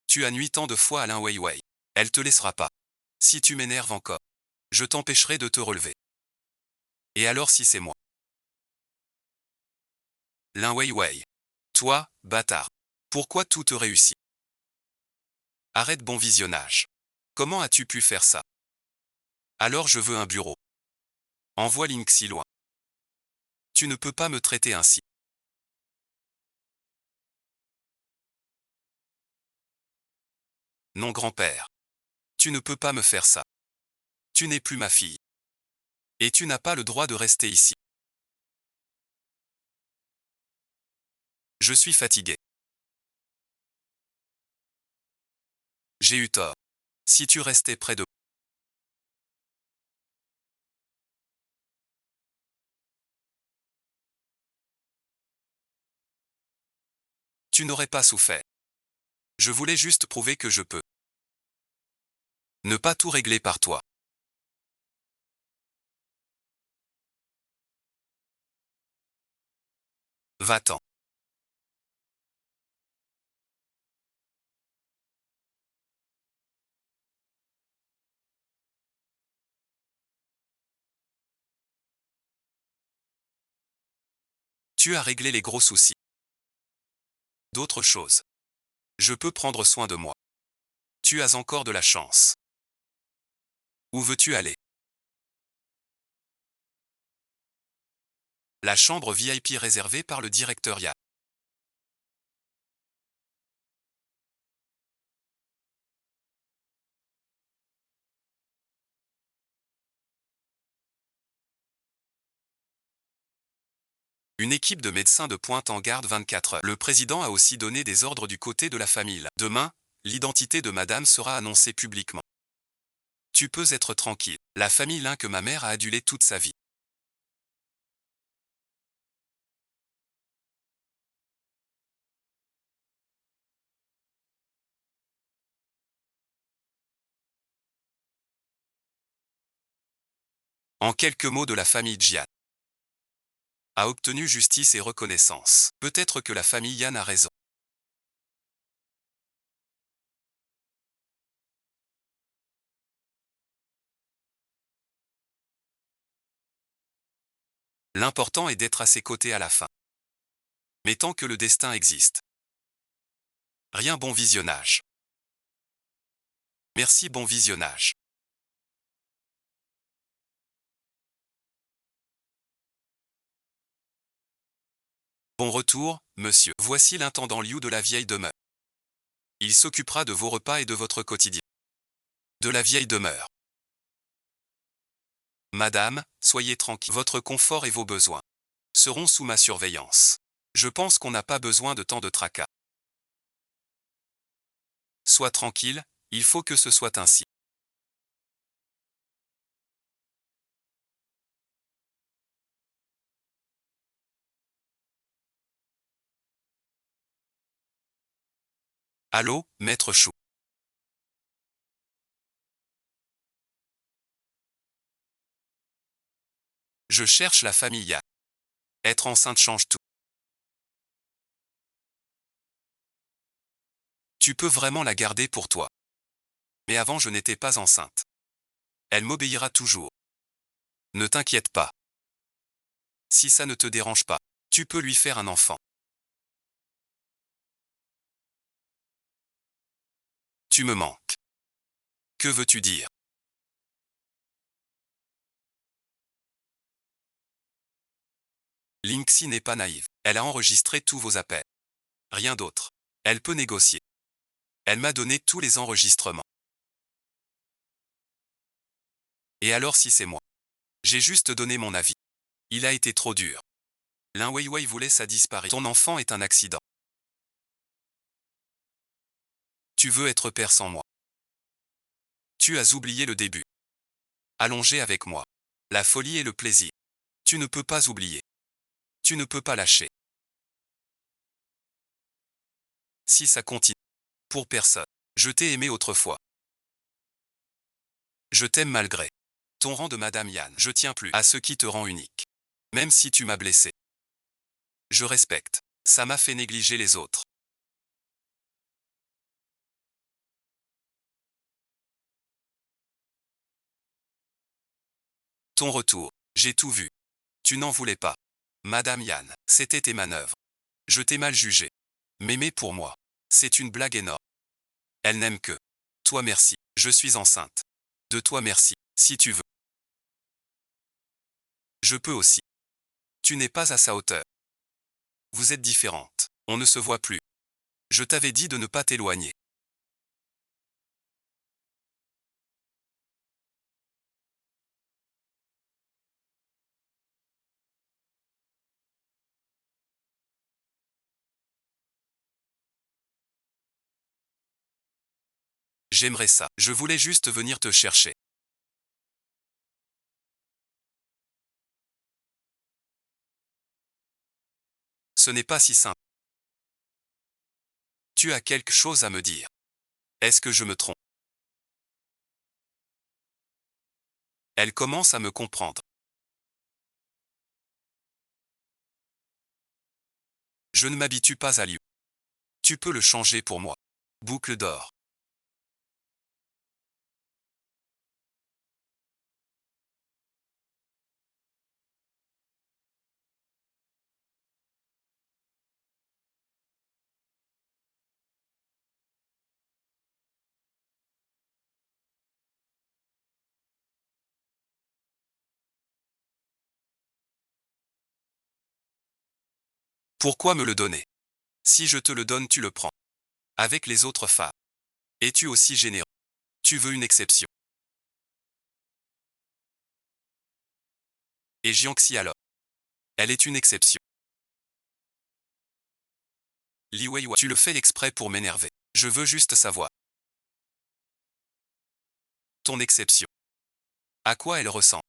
Tu as nuit tant de fois à Lin Wei Wei. Elle te laissera pas. Si tu m'énerves encore, je t'empêcherai de te relever. Et alors si c'est moi? Lin Wei Wei. Toi, bâtard. Pourquoi tout te réussit? Arrête bon visionnage. Comment as-tu pu faire ça? Alors je veux un bureau. Envoie Linksy loin. Tu ne peux pas me traiter ainsi. Non grand-père. Tu ne peux pas me faire ça. Tu n'es plus ma fille. Et tu n'as pas le droit de rester ici. Je suis fatigué. J'ai eu tort. Si tu restais près de moi, tu n'aurais pas souffert. Je voulais juste prouver que je peux. Ne pas tout régler par toi. Va-t'en. Tu as réglé les gros soucis. D'autres choses. Je peux prendre soin de moi. Tu as encore de la chance. Où veux-tu aller? La chambre VIP réservée par le directeur Ya. Une équipe de médecins de pointe en garde 24 heures. Le président a aussi donné des ordres du côté de la famille. Demain, l'identité de madame sera annoncée publiquement. Tu peux être tranquille. La famille Lin que ma mère a adulée toute sa vie. En quelques mots de la famille Jian a obtenu justice et reconnaissance. Peut-être que la famille Yan a raison. L'important est d'être à ses côtés à la fin. Mais tant que le destin existe. Rien bon visionnage. Merci bon visionnage. Bon retour, monsieur. Voici l'intendant Liu de la vieille demeure. Il s'occupera de vos repas et de votre quotidien. De la vieille demeure. Madame, soyez tranquille. Votre confort et vos besoins seront sous ma surveillance. Je pense qu'on n'a pas besoin de tant de tracas. Sois tranquille, il faut que ce soit ainsi. Allô, maître Chou. Je cherche la famille Yann. Être enceinte change tout. Tu peux vraiment la garder pour toi. Mais avant je n'étais pas enceinte. Elle m'obéira toujours. Ne t'inquiète pas. Si ça ne te dérange pas, tu peux lui faire un enfant. Tu me manques. Que veux-tu dire? Linksy n'est pas naïve. Elle a enregistré tous vos appels. Rien d'autre. Elle peut négocier. Elle m'a donné tous les enregistrements. Et alors si c'est moi? J'ai juste donné mon avis. Il a été trop dur. Lin Weiwei voulait sa disparition. Ton enfant est un accident. Tu veux être père sans moi. Tu as oublié le début. Allongé avec moi. La folie et le plaisir. Tu ne peux pas oublier. Tu ne peux pas lâcher. Si ça continue. Pour personne. Je t'ai aimé autrefois. Je t'aime malgré ton rang de Madame Yann. Je tiens plus à ce qui te rend unique. Même si tu m'as blessé. Je respecte. Ça m'a fait négliger les autres. Ton retour. J'ai tout vu. Tu n'en voulais pas. Madame Yann, c'était tes manœuvres. Je t'ai mal jugé. M'aimer pour moi. C'est une blague énorme. Elle n'aime que toi merci. Je suis enceinte. De toi merci, si tu veux. Je peux aussi. Tu n'es pas à sa hauteur. Vous êtes différentes. On ne se voit plus. Je t'avais dit de ne pas t'éloigner. J'aimerais ça. Je voulais juste venir te chercher. Ce n'est pas si simple. Tu as quelque chose à me dire. Est-ce que je me trompe? Elle commence à me comprendre. Je ne m'habitue pas à lui. Tu peux le changer pour moi. Boucle d'or. Pourquoi me le donner? Si je te le donne, tu le prends. Avec les autres femmes. Es-tu aussi généreux? Tu veux une exception. Et Jiangxi alors? Elle est une exception. Li Weiwei, tu le fais exprès pour m'énerver. Je veux juste savoir. Ton exception. À quoi elle ressemble?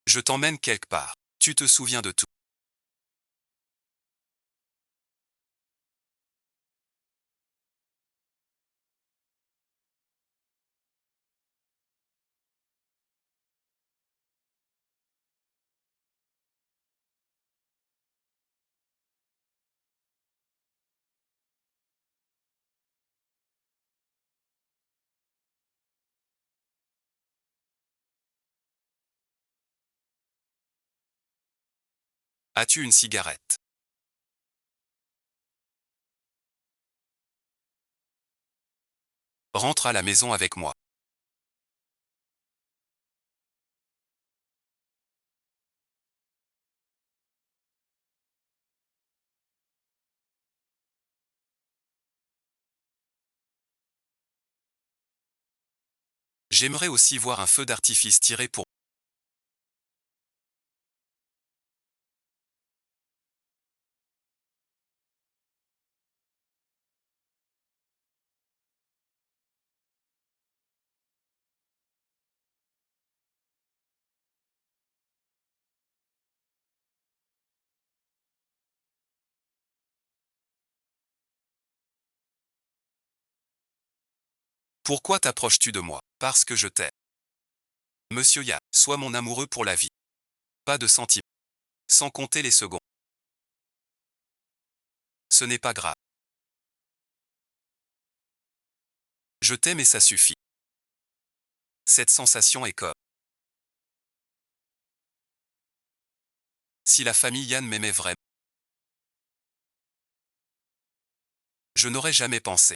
Je t'emmène quelque part. Tu te souviens de tout. As-tu une cigarette? Rentre à la maison avec moi. J'aimerais aussi voir un feu d'artifice tiré pour Pourquoi t'approches-tu de moi? Parce que je t'aime. Monsieur Yann, sois mon amoureux pour la vie. Pas de sentiments. Sans compter les secondes. Ce n'est pas grave. Je t'aime et ça suffit. Cette sensation est comme si la famille Yann m'aimait vraiment. Je n'aurais jamais pensé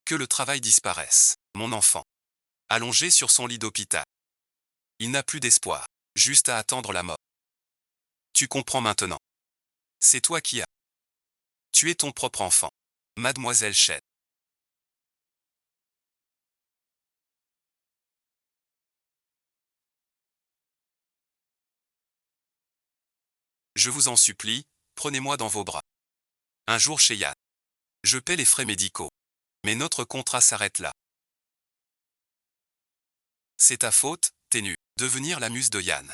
que le travail disparaisse. Mon enfant, allongé sur son lit d'hôpital. Il n'a plus d'espoir, juste à attendre la mort. Tu comprends maintenant. C'est toi qui as. Tu es ton propre enfant. Mademoiselle Chen. Je vous en supplie, prenez-moi dans vos bras. Un jour chez Yann. Je paie les frais médicaux. Mais notre contrat s'arrête là. C'est ta faute, t'es nu. Devenir la muse de Yann.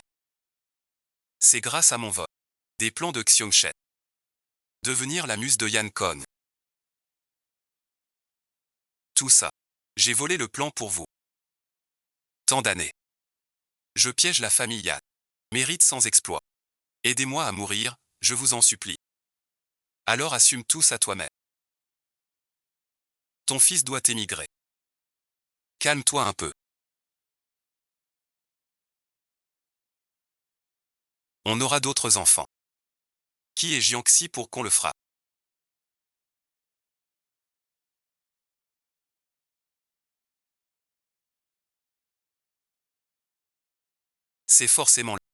C'est grâce à mon vol. Des plans de Xiongchen. Devenir la muse de Yann Kong. Tout ça. J'ai volé le plan pour vous. Tant d'années. Je piège la famille Yann. Mérite sans exploit. Aidez-moi à mourir, je vous en supplie. Alors assume tout ça toi-même. Ton fils doit émigrer. Calme-toi un peu. On aura d'autres enfants. Qui est Jiangxi pour qu'on le frappe? C'est forcément lui.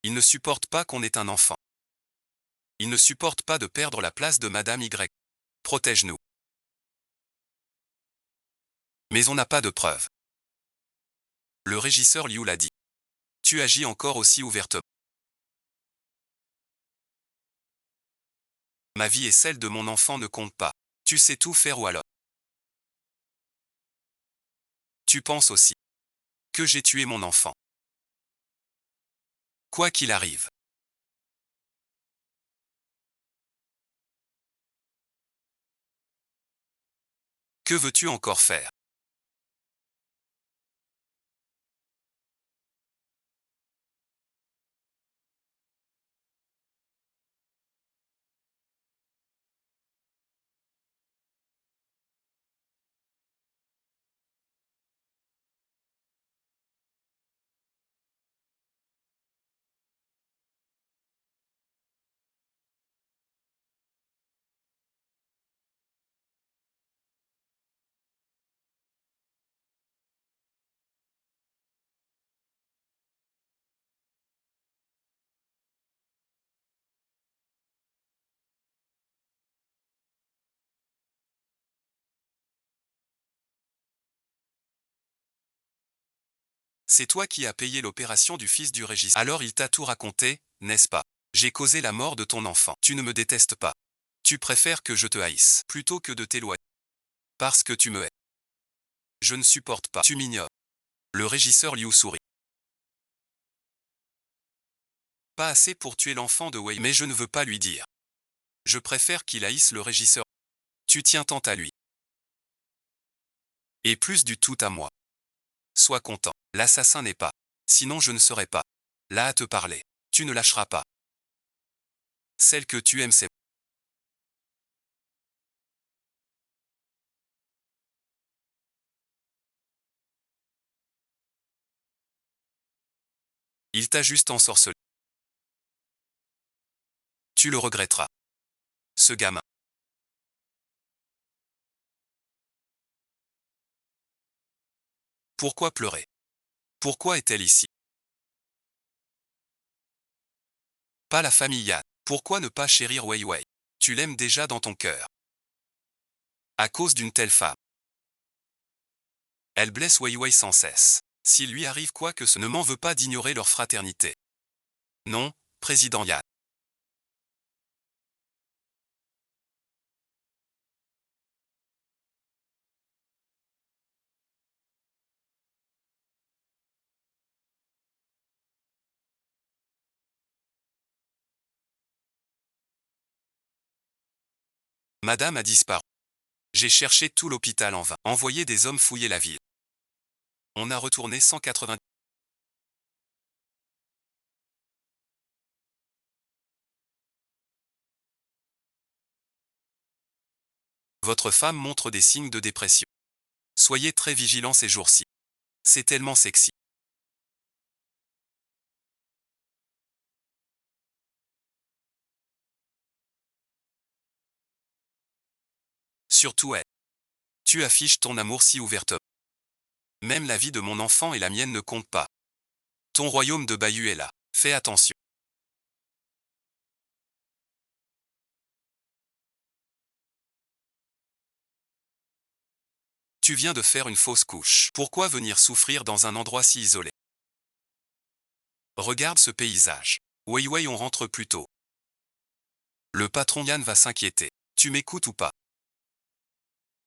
Il ne supporte pas qu'on ait un enfant. Il ne supporte pas de perdre la place de Madame Y. Protège-nous. Mais on n'a pas de preuves. Le régisseur Liu l'a dit. Tu agis encore aussi ouvertement. Ma vie et celle de mon enfant ne comptent pas. Tu sais tout faire ou alors. Tu penses aussi que j'ai tué mon enfant. Quoi qu'il arrive. Que veux-tu encore faire? C'est toi qui as payé l'opération du fils du régisseur. Alors il t'a tout raconté, n'est-ce pas? J'ai causé la mort de ton enfant. Tu ne me détestes pas. Tu préfères que je te haïsse plutôt que de t'éloigner. Parce que tu me hais. Je ne supporte pas. Tu m'ignores. Le régisseur Liu sourit. Pas assez pour tuer l'enfant de Wei, mais je ne veux pas lui dire. Je préfère qu'il haïsse le régisseur. Tu tiens tant à lui. Et plus du tout à moi. Sois content. L'assassin n'est pas. Sinon je ne serai pas là à te parler. Tu ne lâcheras pas. Celle que tu aimes, c'est. Il t'a juste ensorcelé. Tu le regretteras. Ce gamin. Pourquoi pleurer? Pourquoi est-elle ici? Pas la famille Yan. Pourquoi ne pas chérir Wei Wei? Tu l'aimes déjà dans ton cœur. À cause d'une telle femme. Elle blesse Wei Wei sans cesse. S'il lui arrive quoi que ce ne m'en veut pas d'ignorer leur fraternité. Non, président Yan. Madame a disparu. J'ai cherché tout l'hôpital en vain. Envoyé des hommes fouiller la ville. On a retourné 180. Votre femme montre des signes de dépression. Soyez très vigilants ces jours-ci. C'est tellement sexy. Surtout elle. Tu affiches ton amour si ouvertement. Même la vie de mon enfant et la mienne ne comptent pas. Ton royaume de Bayou est là. Fais attention. Tu viens de faire une fausse couche. Pourquoi venir souffrir dans un endroit si isolé? Regarde ce paysage. Wei Wei, on rentre plus tôt. Le patron Yan va s'inquiéter. Tu m'écoutes ou pas?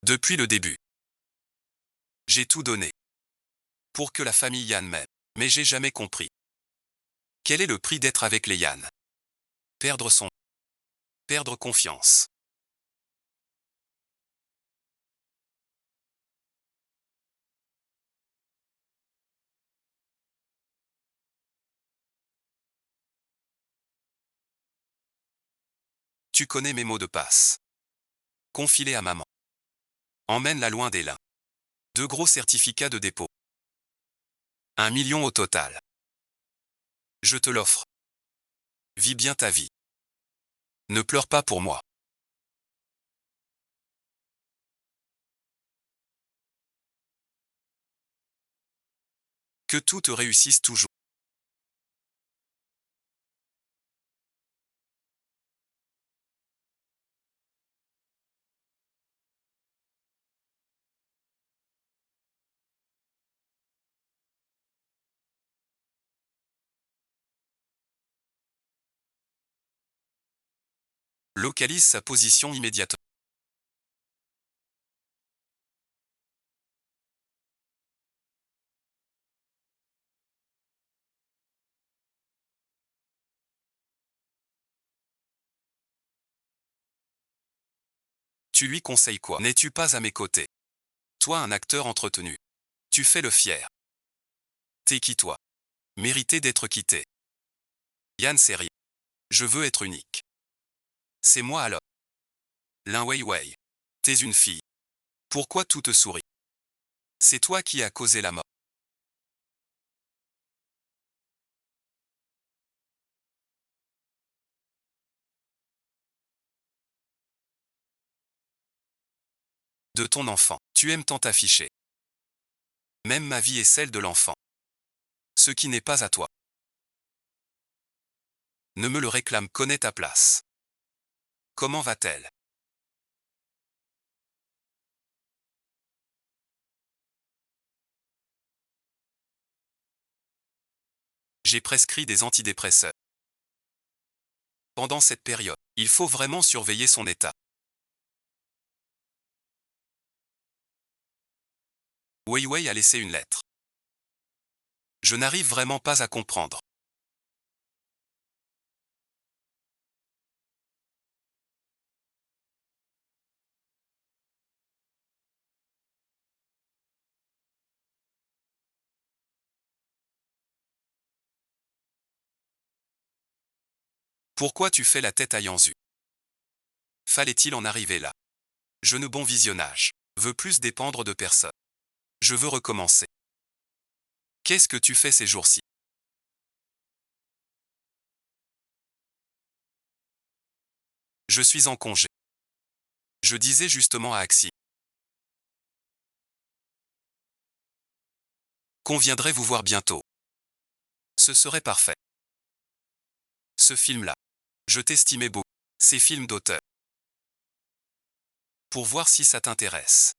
Depuis le début. J'ai tout donné. Pour que la famille Yan m'aime. Mais j'ai jamais compris. Quel est le prix d'être avec les Yan? Perdre son. Perdre confiance. Tu connais mes mots de passe. Confie-les à maman. Emmène-la loin des lins. 2 gros certificats de dépôt. 1 million au total. Je te l'offre. Vis bien ta vie. Ne pleure pas pour moi. Que tout te réussisse toujours. Localise sa position immédiatement. Tu lui conseilles quoi? N'es-tu pas à mes côtés? Toi, un acteur entretenu. Tu fais le fier. T'es qui toi? Mérité d'être quitté. Yann, c'est rien. Je veux être unique. C'est moi alors. Lin Wei Wei. T'es une fille. Pourquoi tout te sourit? C'est toi qui as causé la mort. De ton enfant. Tu aimes tant t'afficher. Même ma vie est celle de l'enfant. Ce qui n'est pas à toi. Ne me le réclame, connais ta place. Comment va-t-elle? J'ai prescrit des antidépresseurs. Pendant cette période, il faut vraiment surveiller son état. Wei Wei a laissé une lettre. Je n'arrive vraiment pas à comprendre. Pourquoi tu fais la tête à Yanzu? Fallait-il en arriver là? Je ne bon visionnage. Veux plus dépendre de personne. Je veux recommencer. Qu'est-ce que tu fais ces jours-ci? Je suis en congé. Je disais justement à Axi. Qu'on viendrait vous voir bientôt. Ce serait parfait. Ce film-là. Je t'estimais beaucoup. Ces films d'auteur. Pour voir si ça t'intéresse.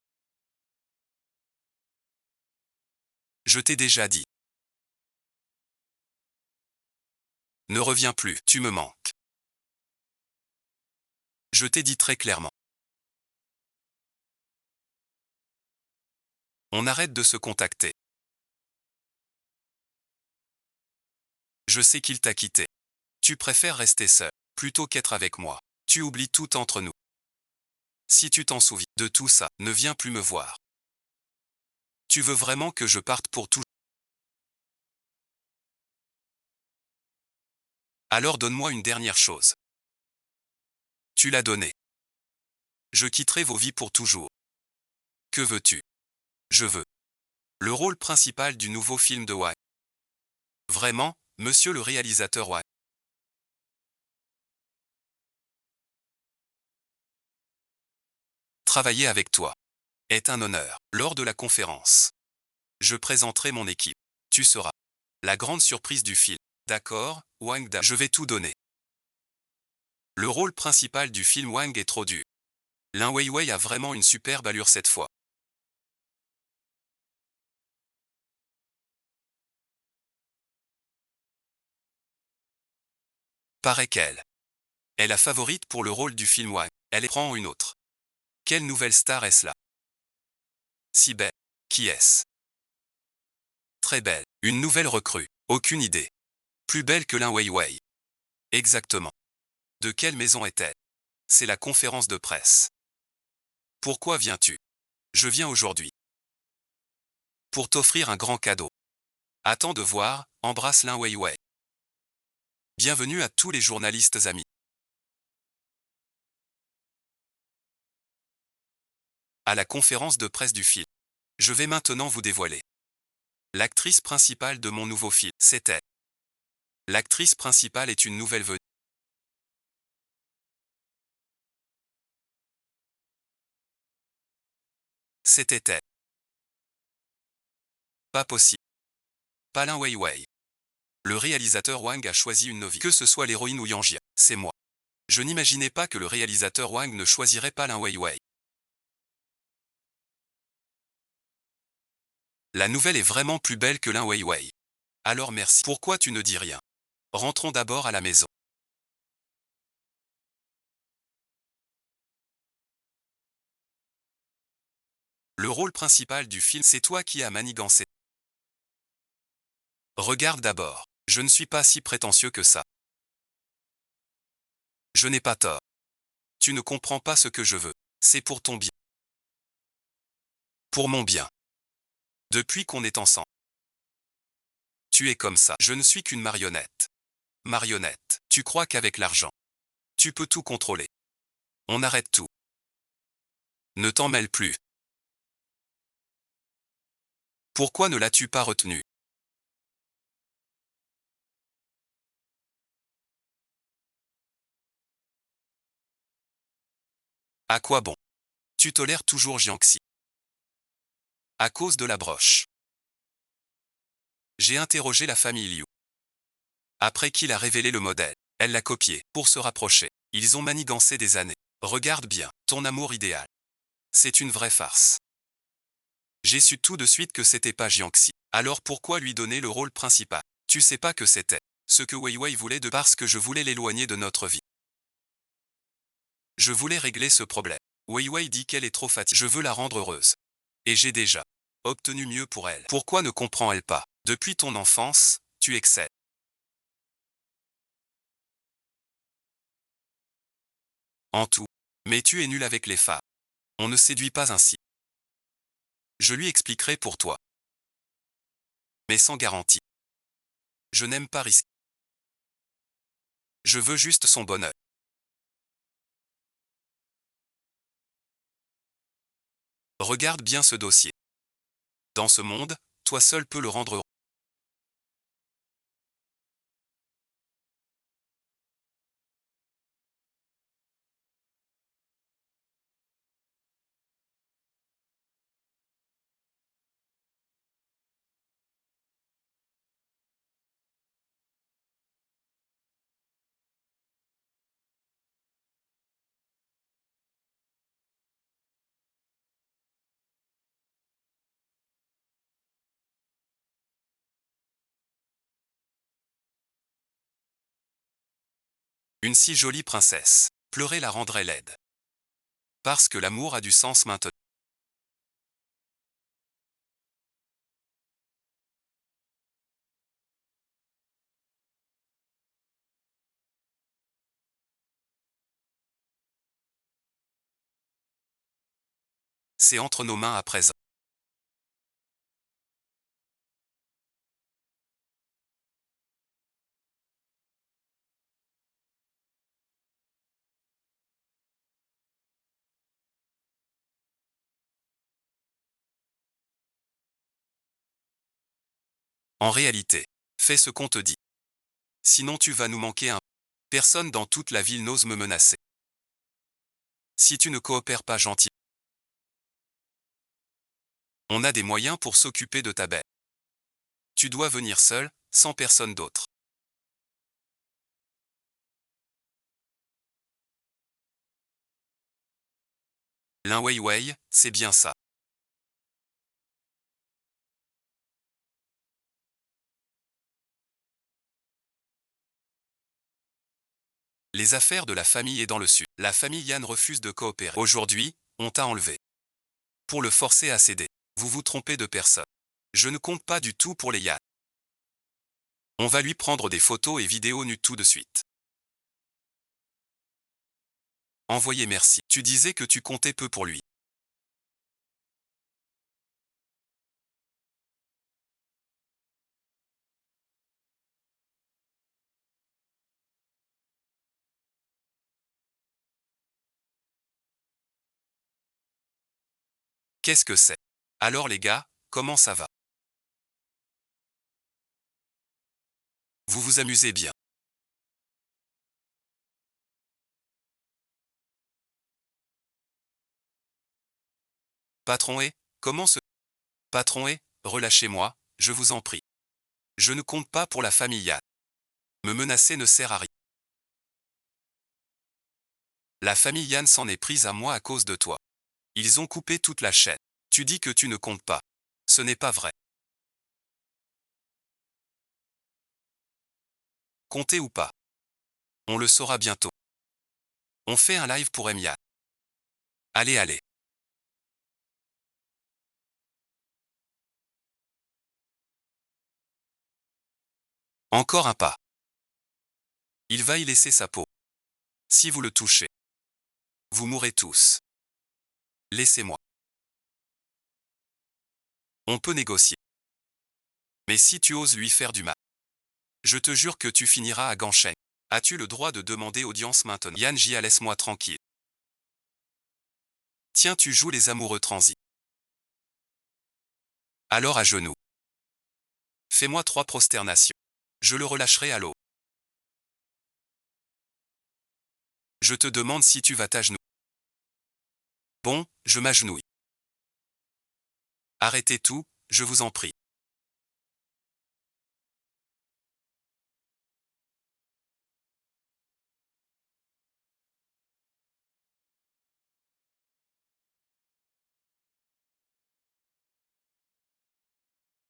Je t'ai déjà dit. Ne reviens plus, tu me manques. Je t'ai dit très clairement. On arrête de se contacter. Je sais qu'il t'a quitté. Tu préfères rester seul, plutôt qu'être avec moi. Tu oublies tout entre nous. Si tu t'en souviens de tout ça, ne viens plus me voir. Tu veux vraiment que je parte pour tout? Alors donne-moi une dernière chose. Tu l'as donné. Je quitterai vos vies pour toujours. Que veux-tu? Je veux le rôle principal du nouveau film de Wang. Vraiment, monsieur le réalisateur Wang. Travailler avec toi est un honneur. Lors de la conférence, je présenterai mon équipe. Tu seras la grande surprise du film. D'accord, Wang Da, je vais tout donner. Le rôle principal du film Wang est trop dur. Lin Weiwei a vraiment une superbe allure cette fois. Paraît qu'elle est la favorite pour le rôle du film Wang. Elle prend une autre. Quelle nouvelle star est-ce là? Si belle. Qui est-ce? Très belle. Une nouvelle recrue. Aucune idée. Plus belle que Lin Weiwei. Exactement. De quelle maison est-elle? C'est la conférence de presse. Pourquoi viens-tu? Je viens aujourd'hui. Pour t'offrir un grand cadeau. Attends de voir, embrasse Lin Weiwei. Bienvenue à tous les journalistes amis. À la conférence de presse du film. Je vais maintenant vous dévoiler. L'actrice principale de mon nouveau film, c'est elle. L'actrice principale est une nouvelle venue. C'était elle. Pas possible. Pas Lin Weiwei. Le réalisateur Wang a choisi une novice. Que ce soit l'héroïne ou Yang Jia, c'est moi. Je n'imaginais pas que le réalisateur Wang ne choisirait pas Lin Weiwei. La nouvelle est vraiment plus belle que Lin Weiwei. Alors merci. Pourquoi tu ne dis rien? Rentrons d'abord à la maison. Le rôle principal du film, c'est toi qui as manigancé. Regarde d'abord. Je ne suis pas si prétentieux que ça. Je n'ai pas tort. Tu ne comprends pas ce que je veux. C'est pour ton bien. Pour mon bien. Depuis qu'on est ensemble. Tu es comme ça. Je ne suis qu'une marionnette. Marionnette. Tu crois qu'avec l'argent, tu peux tout contrôler. On arrête tout. Ne t'en mêle plus. Pourquoi ne l'as-tu pas retenu? À quoi bon? Tu tolères toujours Jiangxi. À cause de la broche. J'ai interrogé la famille Liu. Après qu'il a révélé le modèle, elle l'a copié, pour se rapprocher. Ils ont manigancé des années. Regarde bien, ton amour idéal. C'est une vraie farce. J'ai su tout de suite que c'était pas Jiangxi. Alors pourquoi lui donner le rôle principal? Tu sais pas que c'était ce que Weiwei voulait de parce que je voulais l'éloigner de notre vie. Je voulais régler ce problème. Weiwei dit qu'elle est trop fatiguée. Je veux la rendre heureuse. Et j'ai déjà obtenu mieux pour elle. Pourquoi ne comprend-elle pas? Depuis ton enfance, tu excelles. En tout. Mais tu es nul avec les femmes. On ne séduit pas ainsi. Je lui expliquerai pour toi. Mais sans garantie. Je n'aime pas risquer. Je veux juste son bonheur. Regarde bien ce dossier. Dans ce monde, toi seul peux le rendre heureux. Une si jolie princesse. Pleurer la rendrait laide. Parce que l'amour a du sens maintenant. C'est entre nos mains à présent. En réalité, fais ce qu'on te dit. Sinon tu vas nous manquer un. Personne dans toute la ville n'ose me menacer. Si tu ne coopères pas gentiment, on a des moyens pour s'occuper de ta belle. Tu dois venir seul, sans personne d'autre. L'un Wei Wei, c'est bien ça. Les affaires de la famille est dans le sud. La famille Yan refuse de coopérer. Aujourd'hui, on t'a enlevé. Pour le forcer à céder. Vous vous trompez de personne. Je ne compte pas du tout pour les Yan. On va lui prendre des photos et vidéos nues tout de suite. Envoyez merci. Tu disais que tu comptais peu pour lui. Qu'est-ce que c'est? Alors les gars, comment ça va? Vous vous amusez bien. Patron et, comment se... Patron et, relâchez-moi, je vous en prie. Je ne compte pas pour la famille Yan. Me menacer ne sert à rien. La famille Yan s'en est prise à moi à cause de toi. Ils ont coupé toute la chaîne. Tu dis que tu ne comptes pas. Ce n'est pas vrai. Comptez ou pas. On le saura bientôt. On fait un live pour Yan. Allez, allez. Encore un pas. Il va y laisser sa peau. Si vous le touchez, vous mourrez tous. Laissez-moi. On peut négocier. Mais si tu oses lui faire du mal, je te jure que tu finiras à Gansheng. As-tu le droit de demander audience maintenant? Yan Jia, laisse-moi tranquille. Tiens, tu joues les amoureux transis. Alors à genoux. Fais-moi 3 prosternations. Je le relâcherai à l'eau. Je te demande si tu vas t'agenouiller. Bon, je m'agenouille. Arrêtez tout, je vous en prie.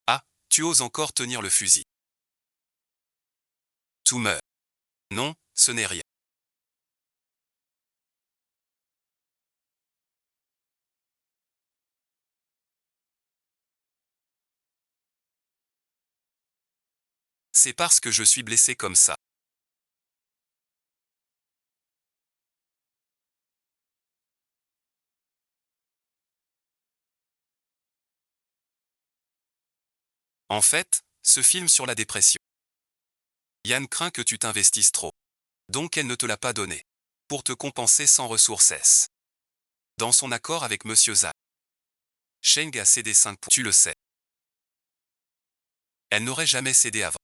Ah, tu oses encore tenir le fusil. Tout meurt. Non, ce n'est rien. C'est parce que je suis blessé comme ça. En fait, ce film sur la dépression. Yann craint que tu t'investisses trop. Donc elle ne te l'a pas donné. Pour te compenser sans ressources S. Dans son accord avec Monsieur Zhang, Sheng a cédé 5 points. Tu le sais. Elle n'aurait jamais cédé avant.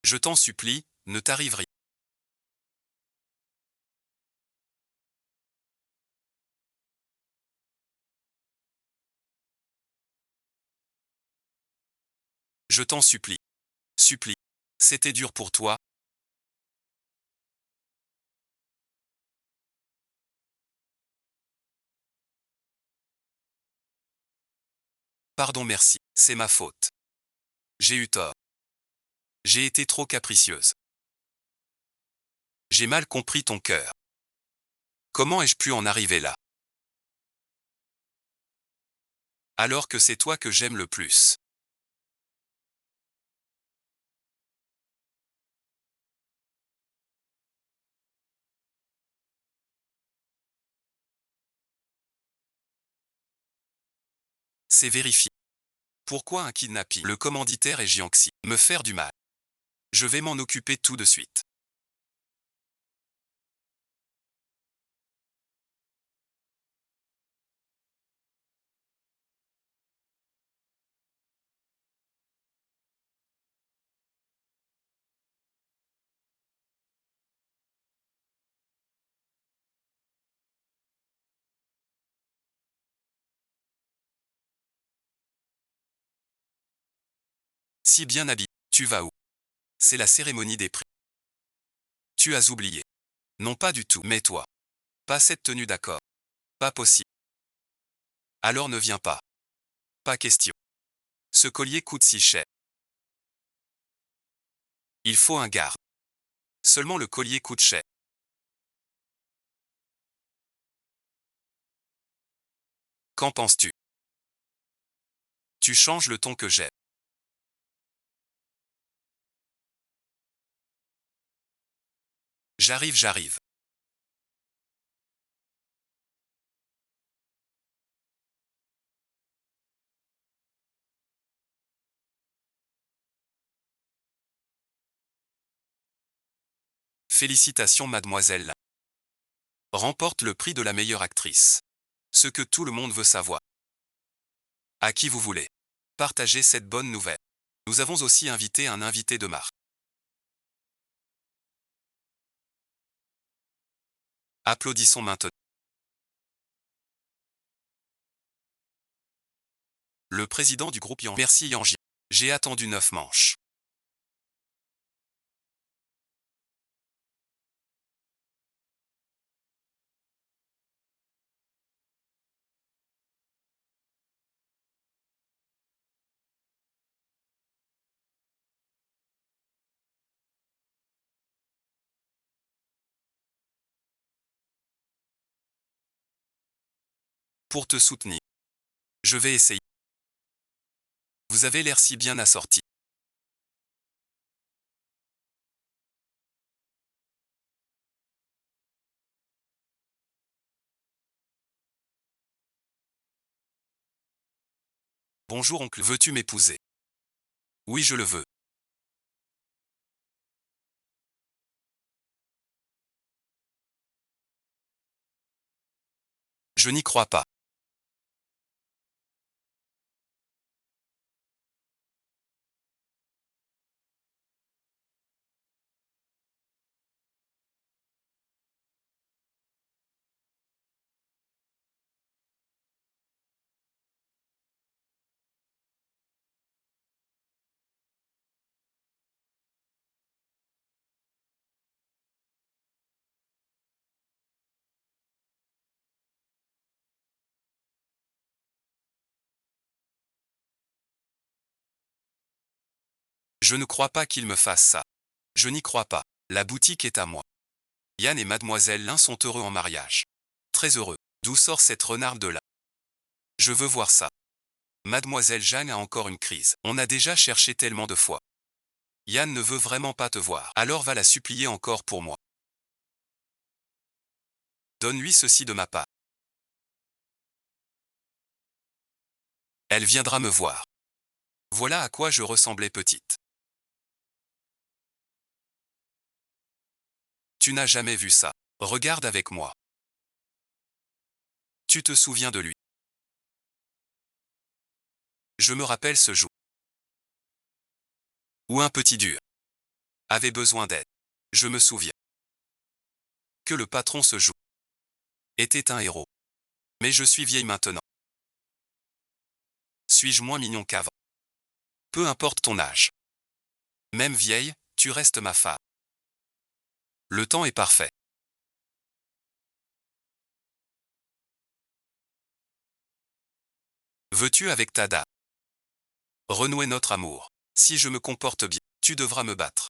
Je t'en supplie, ne t'arrive rien. Je t'en supplie. Supplie. C'était dur pour toi. Pardon, merci. C'est ma faute. J'ai eu tort. J'ai été trop capricieuse. J'ai mal compris ton cœur. Comment ai-je pu en arriver là? Alors que c'est toi que j'aime le plus. C'est vérifié. Pourquoi un kidnapping? Le commanditaire est Jiangxi. Me faire du mal. Je vais m'en occuper tout de suite. Si bien habillé. Tu vas où? C'est la cérémonie des prix. Tu as oublié. Non, pas du tout. Mais toi. Pas cette tenue, d'accord. Pas possible. Alors ne viens pas. Pas question. Ce collier coûte si cher. Il faut un garde. Seulement le collier coûte cher. Qu'en penses-tu? Tu changes le ton que j'aime. J'arrive. Félicitations, mademoiselle. Remporte le prix de la meilleure actrice. Ce que tout le monde veut savoir. À qui vous voulez partager cette bonne nouvelle? Nous avons aussi invité un invité de marque. Applaudissons maintenant. Le président du groupe Yang. Merci Yanji. J'ai attendu 9 manches. Pour te soutenir. Je vais essayer. Vous avez l'air si bien assorti. Bonjour oncle, veux-tu m'épouser? Oui, je le veux. Je n'y crois pas. Je ne crois pas qu'il me fasse ça. Je n'y crois pas. La boutique est à moi. Yann et mademoiselle Lin sont heureux en mariage. Très heureux. D'où sort cette renarde de là? Je veux voir ça. Mademoiselle Jeanne a encore une crise. On a déjà cherché tellement de fois. Yann ne veut vraiment pas te voir. Alors va la supplier encore pour moi. Donne-lui ceci de ma part. Elle viendra me voir. Voilà à quoi je ressemblais petite. Tu n'as jamais vu ça. Regarde avec moi. Tu te souviens de lui. Je me rappelle ce jour où un petit dur avait besoin d'aide. Je me souviens que le patron ce jour était un héros. Mais je suis vieille maintenant. Suis-je moins mignon qu'avant? Peu importe ton âge. Même vieille, tu restes ma femme. Le temps est parfait. Veux-tu avec ta dame renouer notre amour? Si je me comporte bien, tu devras me battre.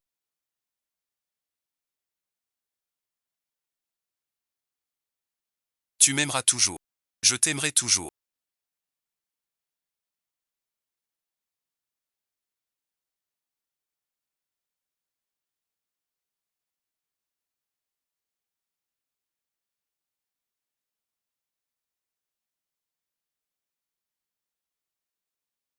Tu m'aimeras toujours. Je t'aimerai toujours.